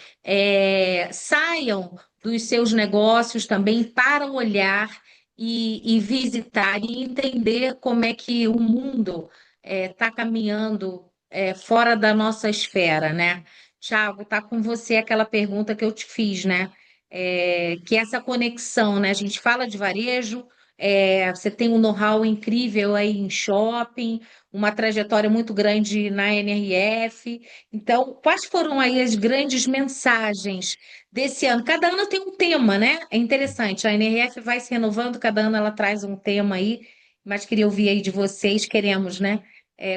saiam dos seus negócios também para olhar e visitar e entender como é que o mundo está caminhando fora da nossa esfera, né? Tiago, tá com você aquela pergunta que eu te fiz, né? Que é essa conexão, né? A gente fala de varejo, você tem um know-how incrível aí em shopping, uma trajetória muito grande na NRF. Então, quais foram aí as grandes mensagens desse ano? Cada ano tem um tema, né? É interessante. A NRF vai se renovando, cada ano ela traz um tema aí, mas queria ouvir aí de vocês, queremos, né?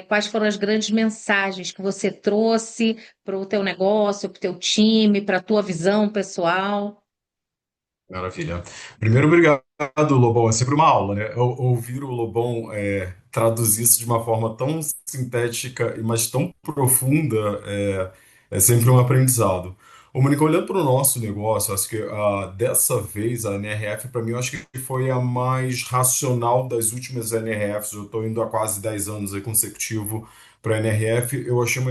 Quais foram as grandes mensagens que você trouxe para o teu negócio, para o teu time, para a tua visão pessoal? Maravilha. Primeiro, obrigado, Lobão. É sempre uma aula, né? Ouvir o Lobão traduzir isso de uma forma tão sintética, mas tão profunda, é sempre um aprendizado. Ô, Mônica, olhando para o nosso negócio, acho que dessa vez a NRF, para mim, eu acho que foi a mais racional das últimas NRFs. Eu estou indo há quase 10 anos aí consecutivo para a NRF. Eu achei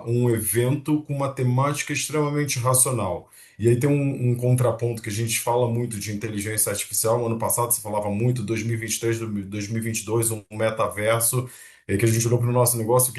um evento com uma temática extremamente racional. E aí tem um contraponto que a gente fala muito de inteligência artificial. Ano passado você falava muito, 2023, 2022, um metaverso, que a gente olhou para o nosso negócio,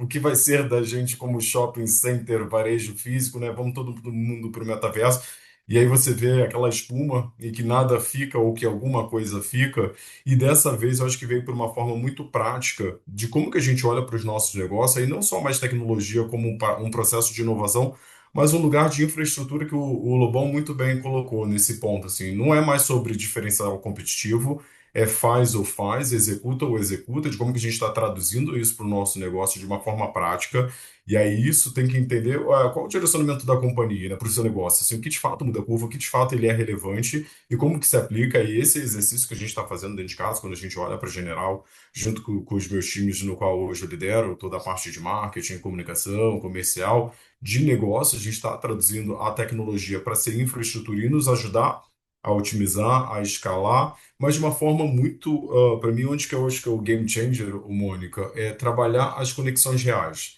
o que vai ser da gente como shopping center, varejo físico, né? Vamos todo mundo para o metaverso. E aí você vê aquela espuma e que nada fica ou que alguma coisa fica. E dessa vez eu acho que veio por uma forma muito prática de como que a gente olha para os nossos negócios, e não só mais tecnologia como um processo de inovação, mas um lugar de infraestrutura que o Lobão muito bem colocou nesse ponto, assim, não é mais sobre diferencial competitivo, é faz ou faz, executa ou executa, de como que a gente está traduzindo isso para o nosso negócio de uma forma prática, e aí isso tem que entender qual o direcionamento da companhia, né, para o seu negócio, assim, o que de fato muda a curva, o que de fato ele é relevante e como que se aplica a esse exercício que a gente está fazendo dentro de casa, quando a gente olha para General, junto com os meus times no qual hoje eu lidero, toda a parte de marketing, comunicação, comercial, de negócio, a gente está traduzindo a tecnologia para ser infraestrutura e nos ajudar a otimizar, a escalar, mas de uma forma muito, para mim, onde que eu acho que é o game changer, o Mônica, é trabalhar as conexões reais.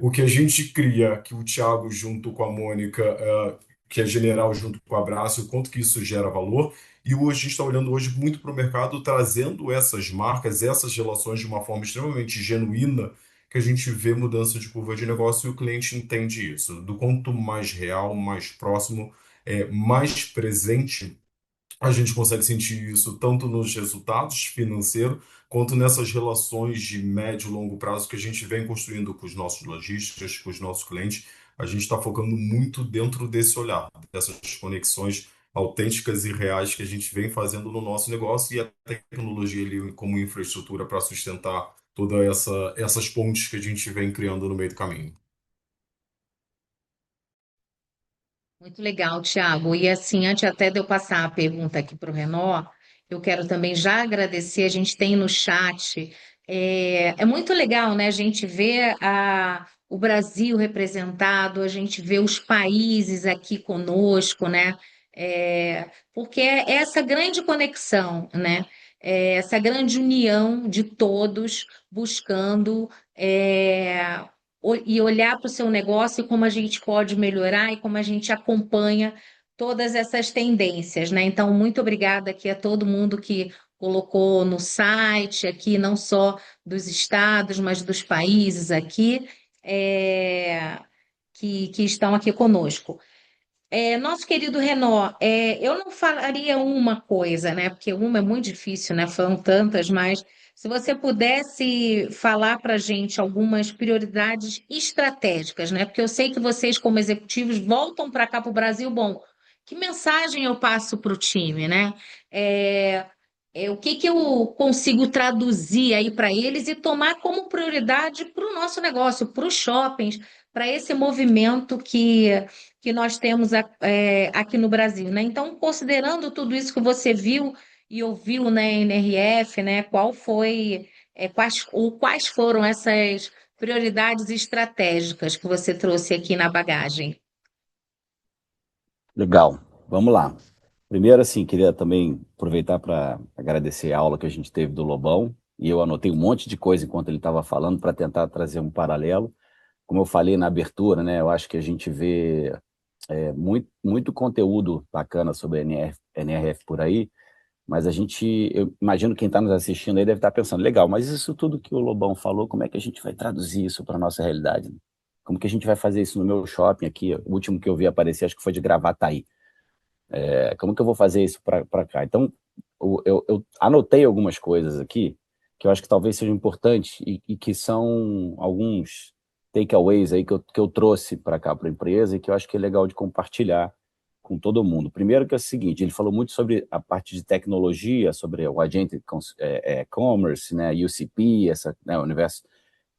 O que a gente cria, que o Thiago junto com a Mônica, que é general junto com o Abraço, o quanto que isso gera valor. E hoje a gente está olhando hoje muito para o mercado, trazendo essas marcas, essas relações de uma forma extremamente genuína, que a gente vê mudança de curva de negócio e o cliente entende isso. Do quanto mais real, mais próximo, mais presente a gente consegue sentir isso tanto nos resultados financeiros quanto nessas relações de médio e longo prazo que a gente vem construindo com os nossos lojistas, com os nossos clientes. A gente está focando muito dentro desse olhar, dessas conexões autênticas e reais que a gente vem fazendo no nosso negócio e a tecnologia ali como infraestrutura para sustentar essas pontes que a gente vem criando no meio do caminho. Muito legal, Tiago. E assim, antes até de eu passar a pergunta aqui para o Renó, eu quero também já agradecer. A gente tem no chat. É muito legal, né? A gente vê o Brasil representado, a gente vê os países aqui conosco, né? Porque é essa grande conexão, né? Essa grande união de todos buscando. E olhar para o seu negócio e como a gente pode melhorar e como a gente acompanha todas essas tendências, né? Então, muito obrigada aqui a todo mundo que colocou no site aqui, não só dos estados, mas dos países aqui, é, que estão aqui conosco. Nosso querido Renó, eu não falaria uma coisa, né? Porque uma é muito difícil, né? Foram tantas, mas se você pudesse falar para a gente algumas prioridades estratégicas, né? Porque eu sei que vocês, como executivos, voltam para cá para o Brasil. Bom, que mensagem eu passo para o time, né? É, o que que eu consigo traduzir aí para eles e tomar como prioridade para o nosso negócio, para os shoppings, para esse movimento que nós temos aqui no Brasil, né? Então, considerando tudo isso que você viu e ouviu na NRF, né? Quais foram essas prioridades estratégicas que você trouxe aqui na bagagem? Legal, vamos lá. Primeiro, assim, queria também aproveitar para agradecer a aula que a gente teve do Lobão, e eu anotei um monte de coisa enquanto ele estava falando para tentar trazer um paralelo. Como eu falei na abertura, né, eu acho que a gente vê muito conteúdo bacana sobre a NRF por aí, mas eu imagino quem está nos assistindo aí deve estar pensando, legal, mas isso tudo que o Lobão falou, como é que a gente vai traduzir isso para a nossa realidade? Né? Como que a gente vai fazer isso no meu shopping aqui? O último que eu vi aparecer, acho que foi de Gravataí. Como que eu vou fazer isso para cá? Então, eu anotei algumas coisas aqui que eu acho que talvez sejam importantes e que são alguns takeaways aí que eu trouxe para cá, para a empresa, e que eu acho que é legal de compartilhar com todo mundo. Primeiro que é o seguinte, ele falou muito sobre a parte de tecnologia, sobre o Agentic Commerce, né, UCP, o Universo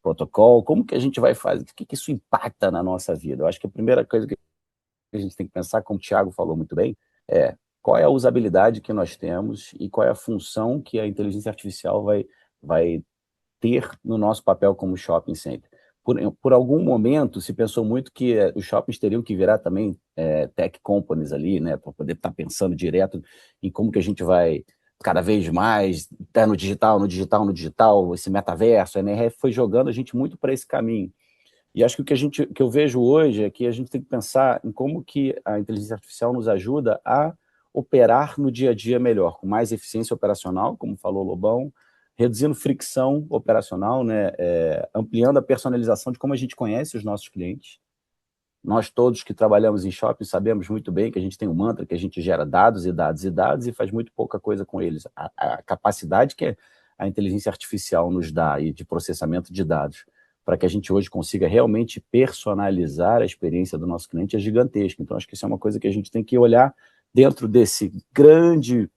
Protocol, como que a gente vai fazer, o que isso impacta na nossa vida? Eu acho que a primeira coisa que a gente tem que pensar, como o Thiago falou muito bem, qual é a usabilidade que nós temos e qual é a função que a inteligência artificial vai ter no nosso papel como shopping center. Por algum momento, se pensou muito que os shoppings teriam que virar também tech companies ali, né, para poder estar pensando direto em como que a gente vai cada vez mais estar no digital, esse metaverso. A NRF foi jogando a gente muito para esse caminho. E acho que que eu vejo hoje é que a gente tem que pensar em como que a inteligência artificial nos ajuda a operar no dia a dia melhor, com mais eficiência operacional, como falou o Lobão, reduzindo fricção operacional, né, ampliando a personalização de como a gente conhece os nossos clientes. Nós todos que trabalhamos em shopping sabemos muito bem que a gente tem um mantra que a gente gera dados e dados e dados e faz muito pouca coisa com eles. A capacidade que a inteligência artificial nos dá aí de processamento de dados para que a gente hoje consiga realmente personalizar a experiência do nosso cliente é gigantesca. Então, acho que isso é uma coisa que a gente tem que olhar dentro desse grande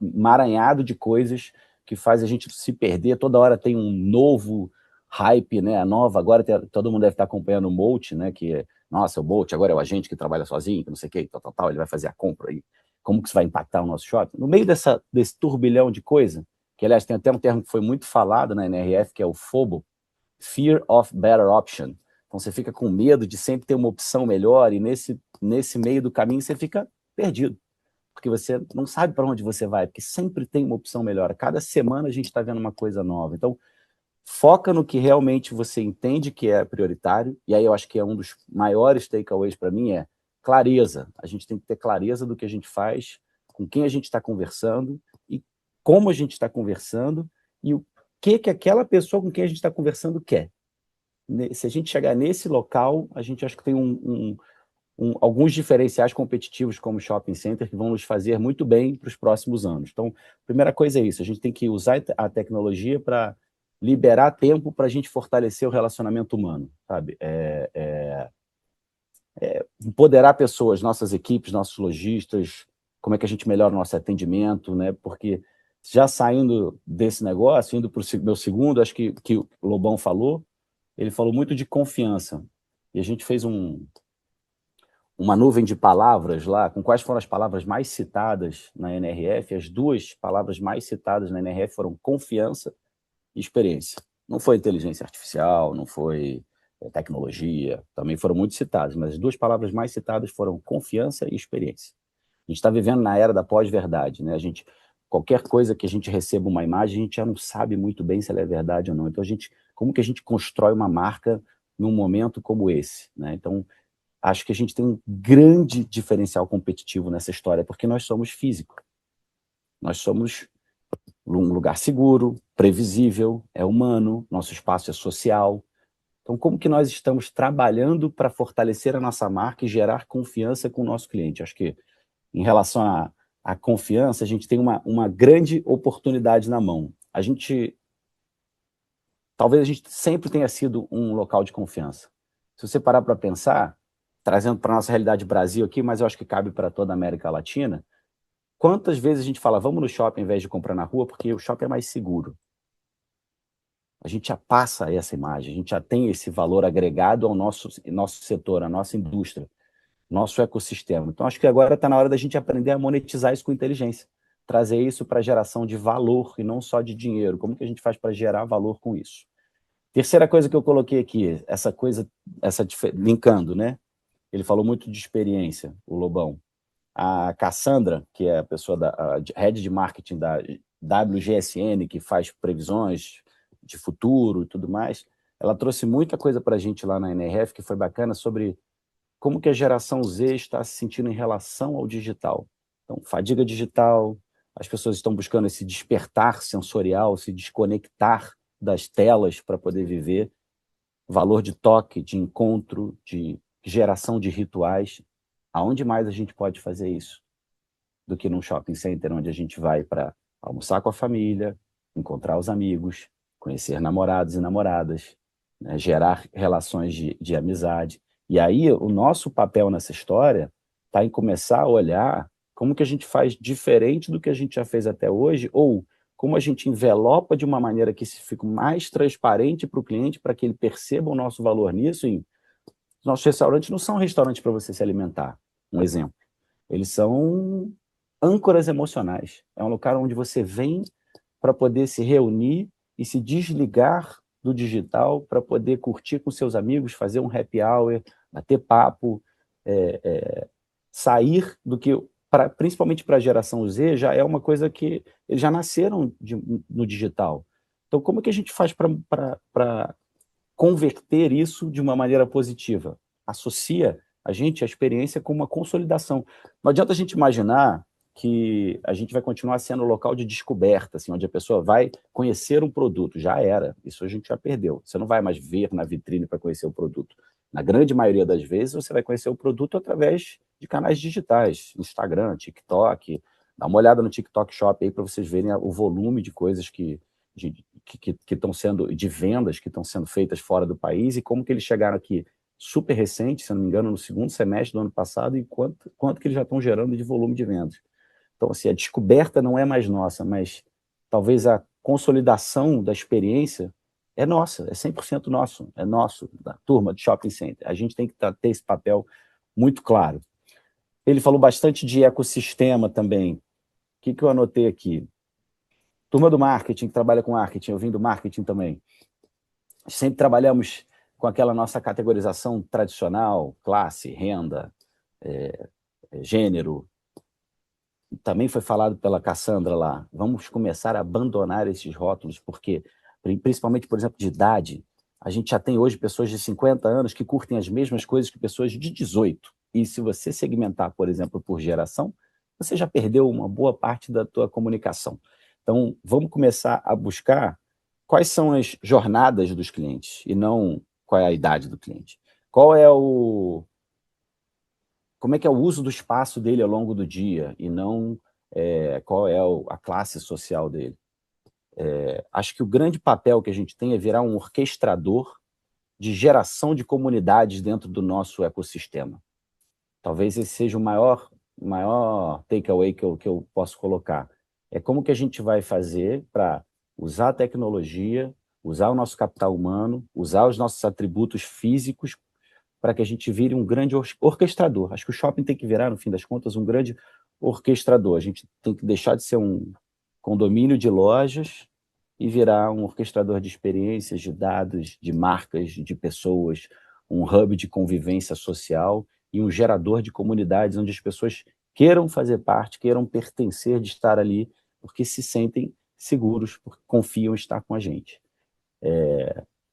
emaranhado de coisas que faz a gente se perder. Toda hora tem um novo hype, né? Agora todo mundo deve estar acompanhando o Molt, né? Nossa, o Molt agora é o agente que trabalha sozinho, que não sei o que, tal, ele vai fazer a compra aí. Como que isso vai impactar o nosso shopping? No meio desse turbilhão de coisa, que aliás tem até um termo que foi muito falado na NRF, que é o FOBO, Fear of Better Option. Então você fica com medo de sempre ter uma opção melhor e nesse meio do caminho você fica perdido, porque você não sabe para onde você vai, porque sempre tem uma opção melhor. Cada semana a gente está vendo uma coisa nova. Então, foca no que realmente você entende que é prioritário, e aí eu acho que é um dos maiores takeaways para mim clareza. A gente tem que ter clareza do que a gente faz, com quem a gente está conversando, e como a gente está conversando, e o que aquela pessoa com quem a gente está conversando quer. Se a gente chegar nesse local, a gente acho que tem alguns diferenciais competitivos como shopping center que vão nos fazer muito bem para os próximos anos. Então, a primeira coisa é isso, a gente tem que usar a tecnologia para liberar tempo para a gente fortalecer o relacionamento humano, sabe? Empoderar pessoas, nossas equipes, nossos lojistas, como é que a gente melhora o nosso atendimento, né? Porque já saindo desse negócio, indo para o meu segundo, acho que o Lobão falou, ele falou muito de confiança. E a gente fez uma nuvem de palavras lá, com quais foram as palavras mais citadas na NRF. As duas palavras mais citadas na NRF foram confiança e experiência. Não foi inteligência artificial, não foi tecnologia, também foram muito citadas, mas as duas palavras mais citadas foram confiança e experiência. A gente está vivendo na era da pós-verdade, né? Qualquer coisa que a gente receba uma imagem, a gente já não sabe muito bem se ela é verdade ou não. Então, como que a gente constrói uma marca num momento como esse, né? Então, acho que a gente tem um grande diferencial competitivo nessa história, porque nós somos físicos. Nós somos um lugar seguro, previsível, é humano, nosso espaço é social. Então, como que nós estamos trabalhando para fortalecer a nossa marca e gerar confiança com o nosso cliente? Acho que, em relação à confiança, a gente tem uma grande oportunidade na mão. Talvez a gente sempre tenha sido um local de confiança. Se você parar para pensar, trazendo para a nossa realidade Brasil aqui, mas eu acho que cabe para toda a América Latina, quantas vezes a gente fala, vamos no shopping ao invés de comprar na rua, porque o shopping é mais seguro. A gente já passa essa imagem, a gente já tem esse valor agregado ao nosso setor, à nossa indústria, nosso ecossistema. Então, acho que agora está na hora da gente aprender a monetizar isso com inteligência, trazer isso para geração de valor e não só de dinheiro. Como que a gente faz para gerar valor com isso? Terceira coisa que eu coloquei aqui, linkando, né? Ele falou muito de experiência, o Lobão. A Cassandra, que é a pessoa head de marketing da WGSN, que faz previsões de futuro e tudo mais, ela trouxe muita coisa para a gente lá na NRF, que foi bacana, sobre como que a geração Z está se sentindo em relação ao digital. Então, fadiga digital, as pessoas estão buscando esse despertar sensorial, se desconectar das telas para poder viver, valor de toque, de encontro, de geração de rituais. Aonde mais a gente pode fazer isso do que num shopping center, onde a gente vai para almoçar com a família, encontrar os amigos, conhecer namorados e namoradas, né, gerar relações de amizade. E aí o nosso papel nessa história está em começar a olhar como que a gente faz diferente do que a gente já fez até hoje, ou como a gente envelopa de uma maneira que se fique mais transparente para o cliente, para que ele perceba o nosso valor nisso. Nossos restaurantes não são restaurantes para você se alimentar, um exemplo. Eles são âncoras emocionais. É um lugar onde você vem para poder se reunir e se desligar do digital para poder curtir com seus amigos, fazer um happy hour, bater papo, sair do que, principalmente para a geração Z, já é uma coisa que eles já nasceram no digital. Então, como que a gente faz para converter isso de uma maneira positiva? Associa a experiência com uma consolidação. Não adianta a gente imaginar que a gente vai continuar sendo um local de descoberta, assim, onde a pessoa vai conhecer um produto. Já era, isso a gente já perdeu. Você não vai mais ver na vitrine para conhecer o produto. Na grande maioria das vezes, você vai conhecer o produto através de canais digitais, Instagram, TikTok. Dá uma olhada no TikTok Shop aí para vocês verem o volume de coisas que estão sendo, de vendas que estão sendo feitas fora do país, e como que eles chegaram aqui super recente, se não me engano, no segundo semestre do ano passado, e quanto que eles já estão gerando de volume de vendas. Então, assim, a descoberta não é mais nossa, mas talvez a consolidação da experiência é nossa, é 100% nosso, é nosso, da turma de shopping center. A gente tem que ter esse papel muito claro. Ele falou bastante de ecossistema também. O que eu anotei aqui? Turma do marketing, que trabalha com marketing, eu vim do marketing também. Sempre trabalhamos com aquela nossa categorização tradicional, classe, renda, gênero. Também foi falado pela Cassandra lá, vamos começar a abandonar esses rótulos, porque, principalmente, por exemplo, de idade, a gente já tem hoje pessoas de 50 anos que curtem as mesmas coisas que pessoas de 18. E se você segmentar, por exemplo, por geração, você já perdeu uma boa parte da tua comunicação. Então, vamos começar a buscar quais são as jornadas dos clientes e não qual é a idade do cliente. Como é que é o uso do espaço dele ao longo do dia e não qual é a classe social dele. Acho que o grande papel que a gente tem é virar um orquestrador de geração de comunidades dentro do nosso ecossistema. Talvez esse seja o maior takeaway que eu posso colocar. É como que a gente vai fazer para usar a tecnologia, usar o nosso capital humano, usar os nossos atributos físicos para que a gente vire um grande orquestrador. Acho que o shopping tem que virar, no fim das contas, um grande orquestrador. A gente tem que deixar de ser um condomínio de lojas e virar um orquestrador de experiências, de dados, de marcas, de pessoas, um hub de convivência social e um gerador de comunidades onde as pessoas queiram fazer parte, queiram pertencer, de estar ali, porque se sentem seguros, porque confiam em estar com a gente.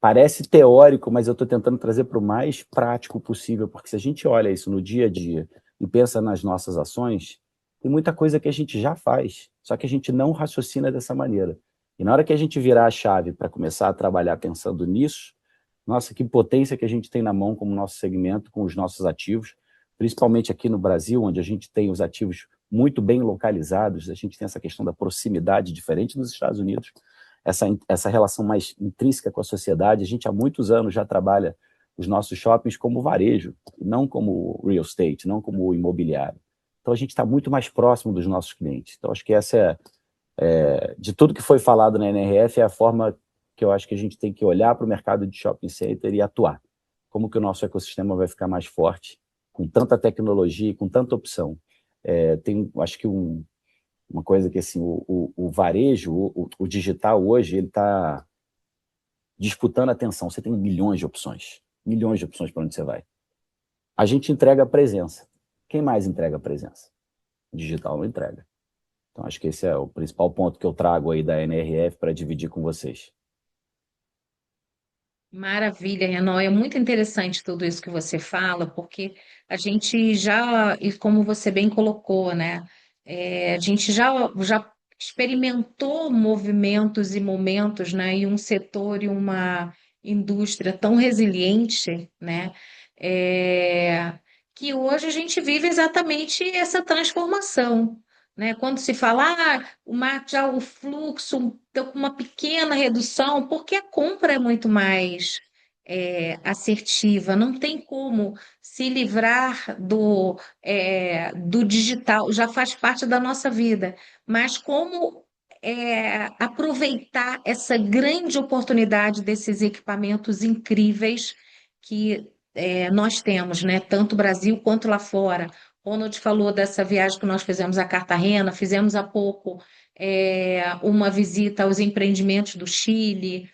Parece teórico, mas eu estou tentando trazer para o mais prático possível, porque se a gente olha isso no dia a dia e pensa nas nossas ações, tem muita coisa que a gente já faz, só que a gente não raciocina dessa maneira. E na hora que a gente virar a chave para começar a trabalhar pensando nisso, Nossa, que potência que a gente tem na mão como nosso segmento, com os nossos ativos, principalmente aqui no Brasil, onde a gente tem os ativos muito bem localizados, a gente tem essa questão da proximidade diferente dos Estados Unidos, essa relação mais intrínseca com a sociedade. A gente há muitos anos já trabalha os nossos shoppings como varejo, não como real estate, não como imobiliário. Então a gente está muito mais próximo dos nossos clientes. Então acho que essa de tudo que foi falado na NRF, é a forma que eu acho que a gente tem que olhar para o mercado de shopping center e atuar. Como que o nosso ecossistema vai ficar mais forte, com tanta tecnologia e com tanta opção. Acho que uma coisa que assim, o varejo, o digital hoje, ele está disputando a atenção. Você tem milhões de opções para onde você vai. A gente entrega a presença. Quem mais entrega a presença? O digital não entrega. Então, acho que esse é o principal ponto que eu trago aí da NRF para dividir com vocês. Maravilha, Renan. É muito interessante tudo isso que você fala, porque a gente já, e como você bem colocou, né? A gente já experimentou movimentos e momentos, né? E um setor e uma indústria tão resiliente, né? Que hoje a gente vive exatamente essa transformação. Né? Quando se fala, o mar já o fluxo deu uma pequena redução, porque a compra é muito mais assertiva, não tem como se livrar do digital, já faz parte da nossa vida, mas como aproveitar essa grande oportunidade desses equipamentos incríveis que nós temos, né? Tanto o Brasil quanto lá fora. Ronald falou dessa viagem que nós fizemos a Cartagena, fizemos há pouco uma visita aos empreendimentos do Chile,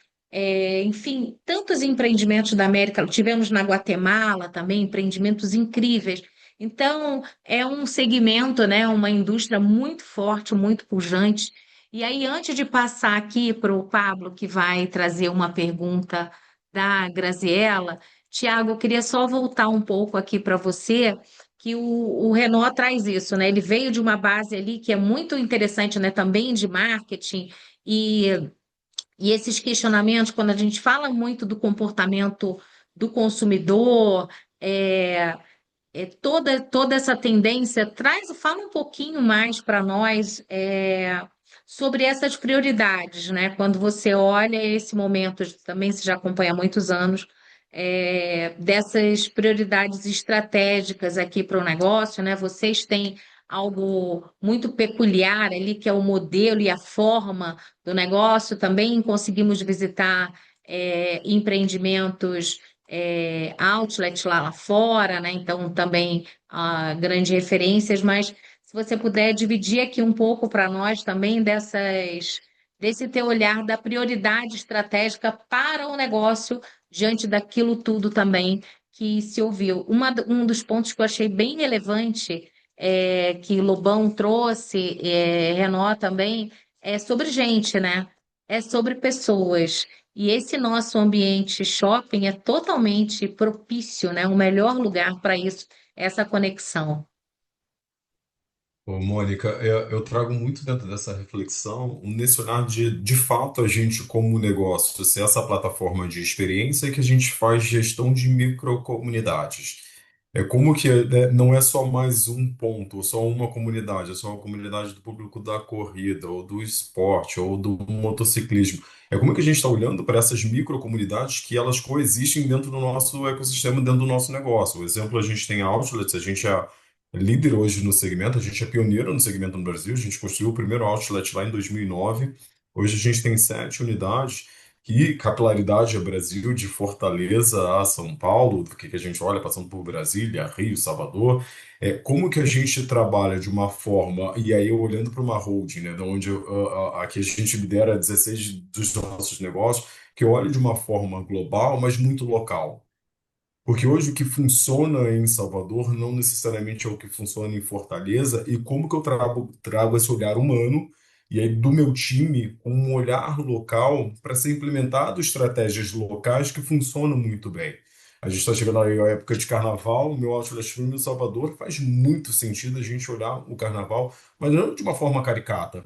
enfim, tantos empreendimentos da América, tivemos na Guatemala também, empreendimentos incríveis. Então, é um segmento, né, uma indústria muito forte, muito pujante. E aí, antes de passar aqui para o Pablo, que vai trazer uma pergunta da Graziella, Tiago, eu queria só voltar um pouco aqui para você, que o Renault traz isso, né? Ele veio de uma base ali que é muito interessante, né? Também de marketing e esses questionamentos, quando a gente fala muito do comportamento do consumidor, é, toda essa tendência, fala um pouquinho mais para nós sobre essas prioridades, né? Quando você olha esse momento, também você já acompanha há muitos anos, dessas prioridades estratégicas aqui para o negócio, né? Vocês têm algo muito peculiar ali, que é o modelo e a forma do negócio. Também conseguimos visitar empreendimentos outlet lá fora, né? Então, também grandes referências, mas se você puder dividir aqui um pouco para nós também desse teu olhar da prioridade estratégica para o negócio diante daquilo tudo também que se ouviu. Um dos pontos que eu achei bem relevante que Lobão trouxe, Renault também, é sobre gente, né? É sobre pessoas. E esse nosso ambiente shopping é totalmente propício, né? O melhor lugar para isso, essa conexão. Ô, Mônica, eu trago muito dentro dessa reflexão nesse olhar de fato, a gente, como negócio, ser essa plataforma de experiência que a gente faz gestão de microcomunidades. É como que né, não é só mais um ponto, ou só uma comunidade, é só uma comunidade do público da corrida, ou do esporte, ou do motociclismo. É como que a gente está olhando para essas microcomunidades que elas coexistem dentro do nosso ecossistema, dentro do nosso negócio. O exemplo, a gente tem outlets, a gente é líder hoje no segmento, a gente é pioneiro no segmento no Brasil, a gente construiu o primeiro outlet lá em 2009, hoje a gente tem 7 unidades, e capilaridade é Brasil, de Fortaleza a São Paulo, do que a gente olha, passando por Brasília, Rio, Salvador, como que a gente trabalha de uma forma, e aí eu olhando para uma holding, né, da onde aqui a gente lidera 16 dos nossos negócios, que olha de uma forma global, mas muito local. Porque hoje o que funciona em Salvador não necessariamente é o que funciona em Fortaleza, e como que eu trago esse olhar humano e aí do meu time com um olhar local para ser implementado estratégias locais que funcionam muito bem. A gente está chegando aí à época de carnaval, o meu Outlet Premium em Salvador faz muito sentido a gente olhar o carnaval, mas não de uma forma caricata,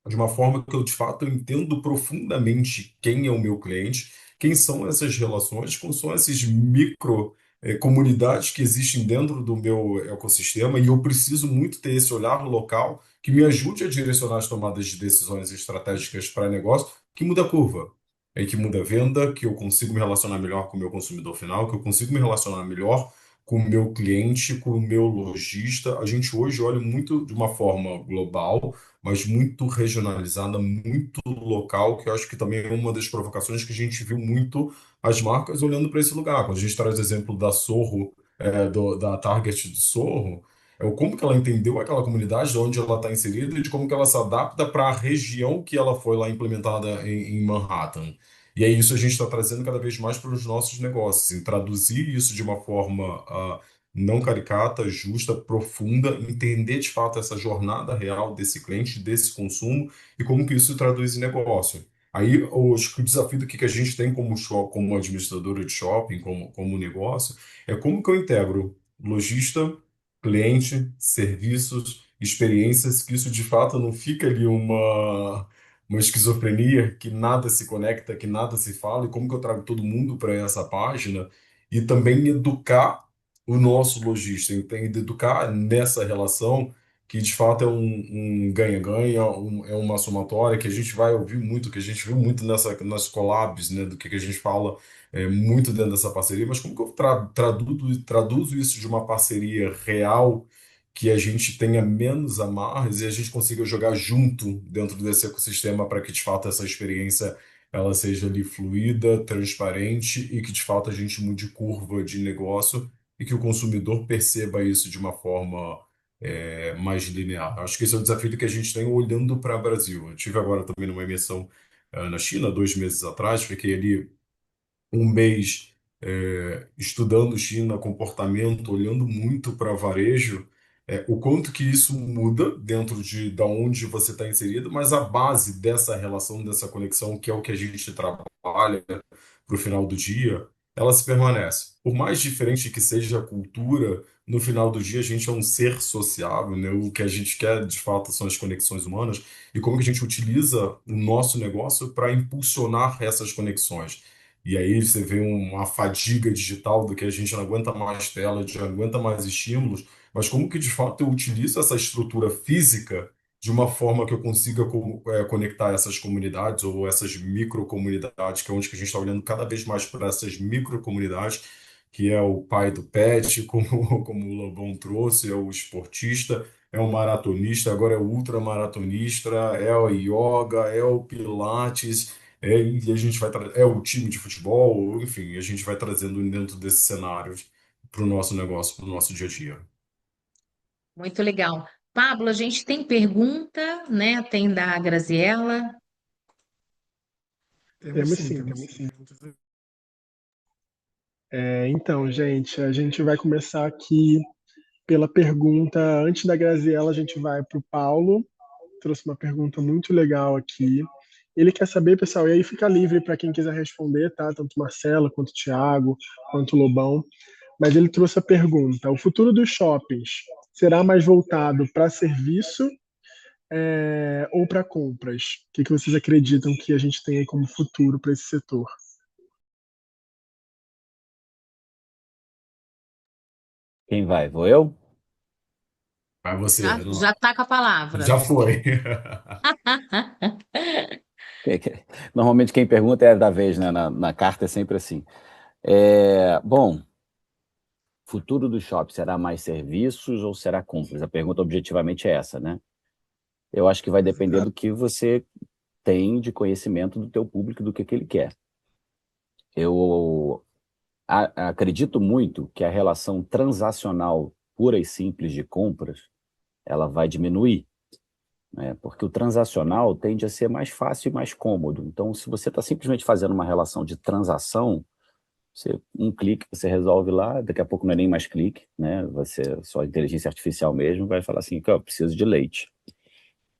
de uma forma que eu de fato entendo profundamente quem é o meu cliente quem são essas relações, como são esses micro comunidades que existem dentro do meu ecossistema, e eu preciso muito ter esse olhar local que me ajude a direcionar as tomadas de decisões estratégicas para negócio, que muda a curva, que muda a venda, que eu consigo me relacionar melhor com o meu consumidor final, que eu consigo me relacionar melhor com o meu cliente, com o meu lojista. A gente hoje olha muito de uma forma global, mas muito regionalizada, muito local, que eu acho que também é uma das provocações que a gente viu muito as marcas olhando para esse lugar. Quando a gente traz o exemplo da Sorro, da Target do Sorro, é o como que ela entendeu aquela comunidade, de onde ela está inserida e de como que ela se adapta para a região que ela foi lá implementada em Manhattan. E é isso que a gente está trazendo cada vez mais para os nossos negócios, em traduzir isso de uma forma não caricata, justa, profunda, entender de fato essa jornada real desse cliente, desse consumo e como que isso traduz em negócio. Aí, acho que o desafio do que a gente tem como administradora de shopping, como negócio, é como que eu integro lojista, cliente, serviços, experiências, que isso de fato não fica ali uma esquizofrenia, que nada se conecta, que nada se fala, e como que eu trago todo mundo para essa página, e também educar o nosso lojista, entende? Educar nessa relação que de fato é um ganha-ganha, é uma somatória que a gente vai ouvir muito, que a gente viu muito nas collabs, né, do que a gente fala muito dentro dessa parceria, mas como que eu traduzo isso de uma parceria real que a gente tenha menos amarras e a gente consiga jogar junto dentro desse ecossistema para que de fato essa experiência ela seja ali fluida, transparente e que de fato a gente mude curva de negócio e que o consumidor perceba isso de uma forma mais linear. Acho que esse é o desafio que a gente tem olhando para o Brasil. Eu tive agora também numa imersão na China, 2 meses atrás, fiquei ali um mês estudando China, comportamento, olhando muito para varejo, o quanto que isso muda dentro da onde você está inserido, mas a base dessa relação, dessa conexão, que é o que a gente trabalha para o final do dia, ela se permanece. Por mais diferente que seja a cultura, no final do dia a gente é um ser sociável, né? O que a gente quer de fato são as conexões humanas e como que a gente utiliza o nosso negócio para impulsionar essas conexões. E aí você vê uma fadiga digital do que a gente não aguenta mais tela, já não aguenta mais estímulos, mas como que de fato eu utilizo essa estrutura física de uma forma que eu consiga conectar essas comunidades ou essas microcomunidades, que é onde que a gente está olhando cada vez mais para essas microcomunidades, que é o pai do pet, como o Lobão trouxe, é o esportista, é o maratonista, agora é o ultramaratonista, é o yoga, é o pilates, e a gente é o time de futebol, enfim, a gente vai trazendo dentro desses cenários para o nosso negócio, para o nosso dia a dia. Muito legal. Pablo, a gente tem pergunta, né? Tem da Graziella. Temos sim, temos sim. Então, gente, a gente vai começar aqui pela pergunta. Antes da Graziella, a gente vai para o Paulo. Trouxe uma pergunta muito legal aqui. Ele quer saber, pessoal, e aí fica livre para quem quiser responder, tá? Tanto Marcela, quanto Thiago, quanto Lobão. Mas ele trouxe a pergunta: o futuro dos shoppings será mais voltado para serviço ou para compras? O que vocês acreditam que a gente tem aí como futuro para esse setor? Quem vai? Vou eu? Vai você, Já está com a palavra. já foi. Normalmente quem pergunta é da vez, né? Na carta é sempre assim. Bom, futuro do shopping será mais serviços ou será compras? A pergunta objetivamente é essa, né? Eu acho que vai depender do que você tem de conhecimento do teu público, do que ele quer. Eu acredito muito que a relação transacional pura e simples de compras, ela vai diminuir, né? Porque o transacional tende a ser mais fácil e mais cômodo. Então, se você está simplesmente fazendo uma relação de transação, um clique você resolve lá, daqui a pouco não é nem mais clique, né? Vai ser só inteligência artificial mesmo, vai falar assim, que eu preciso de leite.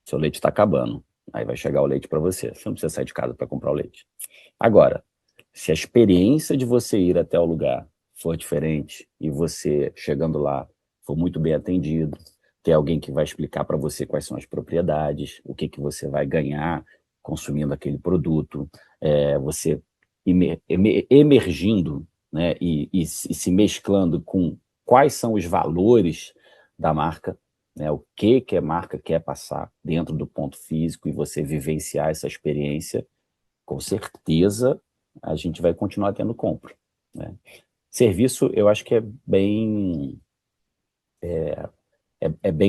Seu leite está acabando. Aí vai chegar o leite para você. Você não precisa sair de casa para comprar o leite. Agora, se a experiência de você ir até o lugar for diferente e você, chegando lá, for muito bem atendido, ter alguém que vai explicar para você quais são as propriedades, o que você vai ganhar consumindo aquele produto, você emergindo, né, e se mesclando com quais são os valores da marca, né, o que a marca quer passar dentro do ponto físico e você vivenciar essa experiência, com certeza a gente vai continuar tendo compra, né? Serviço, eu acho que é bem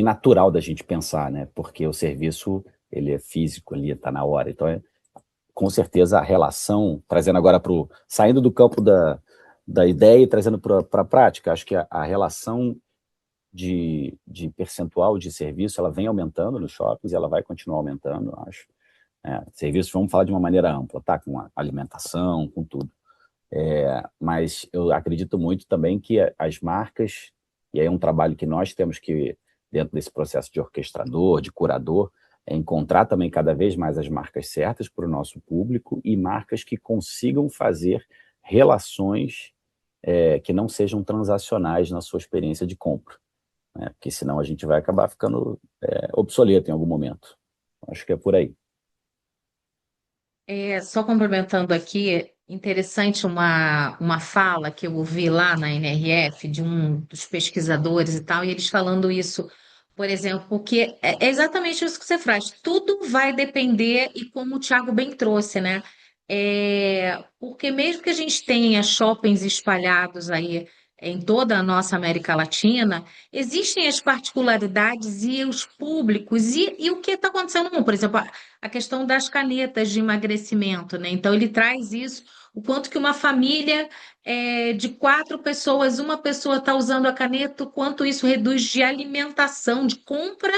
natural da gente pensar, né? Porque o serviço, ele é físico ali, está na hora. Então, com certeza, a relação, trazendo agora saindo do campo da ideia e trazendo para a prática, acho que a relação de percentual de serviço, ela vem aumentando nos shoppings e ela vai continuar aumentando, eu acho. Serviço, vamos falar de uma maneira ampla, tá? Com a alimentação, com tudo. Mas eu acredito muito também que as marcas, e aí é um trabalho que nós temos que, dentro desse processo de orquestrador, de curador, é encontrar também cada vez mais as marcas certas para o nosso público e marcas que consigam fazer relações que não sejam transacionais na sua experiência de compra, né? Porque senão a gente vai acabar ficando obsoleto em algum momento. Acho que é por aí. Só complementando aqui, interessante uma fala que eu ouvi lá na NRF de um dos pesquisadores e tal, e eles falando isso, por exemplo, porque é exatamente isso que você faz, tudo vai depender, e como o Thiago bem trouxe, né? Porque mesmo que a gente tenha shoppings espalhados aí em toda a nossa América Latina, existem as particularidades e os públicos, e o que está acontecendo, por exemplo, a questão das canetas de emagrecimento, né? Então, ele traz isso, o quanto que uma família de 4 pessoas, uma pessoa está usando a caneta, o quanto isso reduz de alimentação, de compra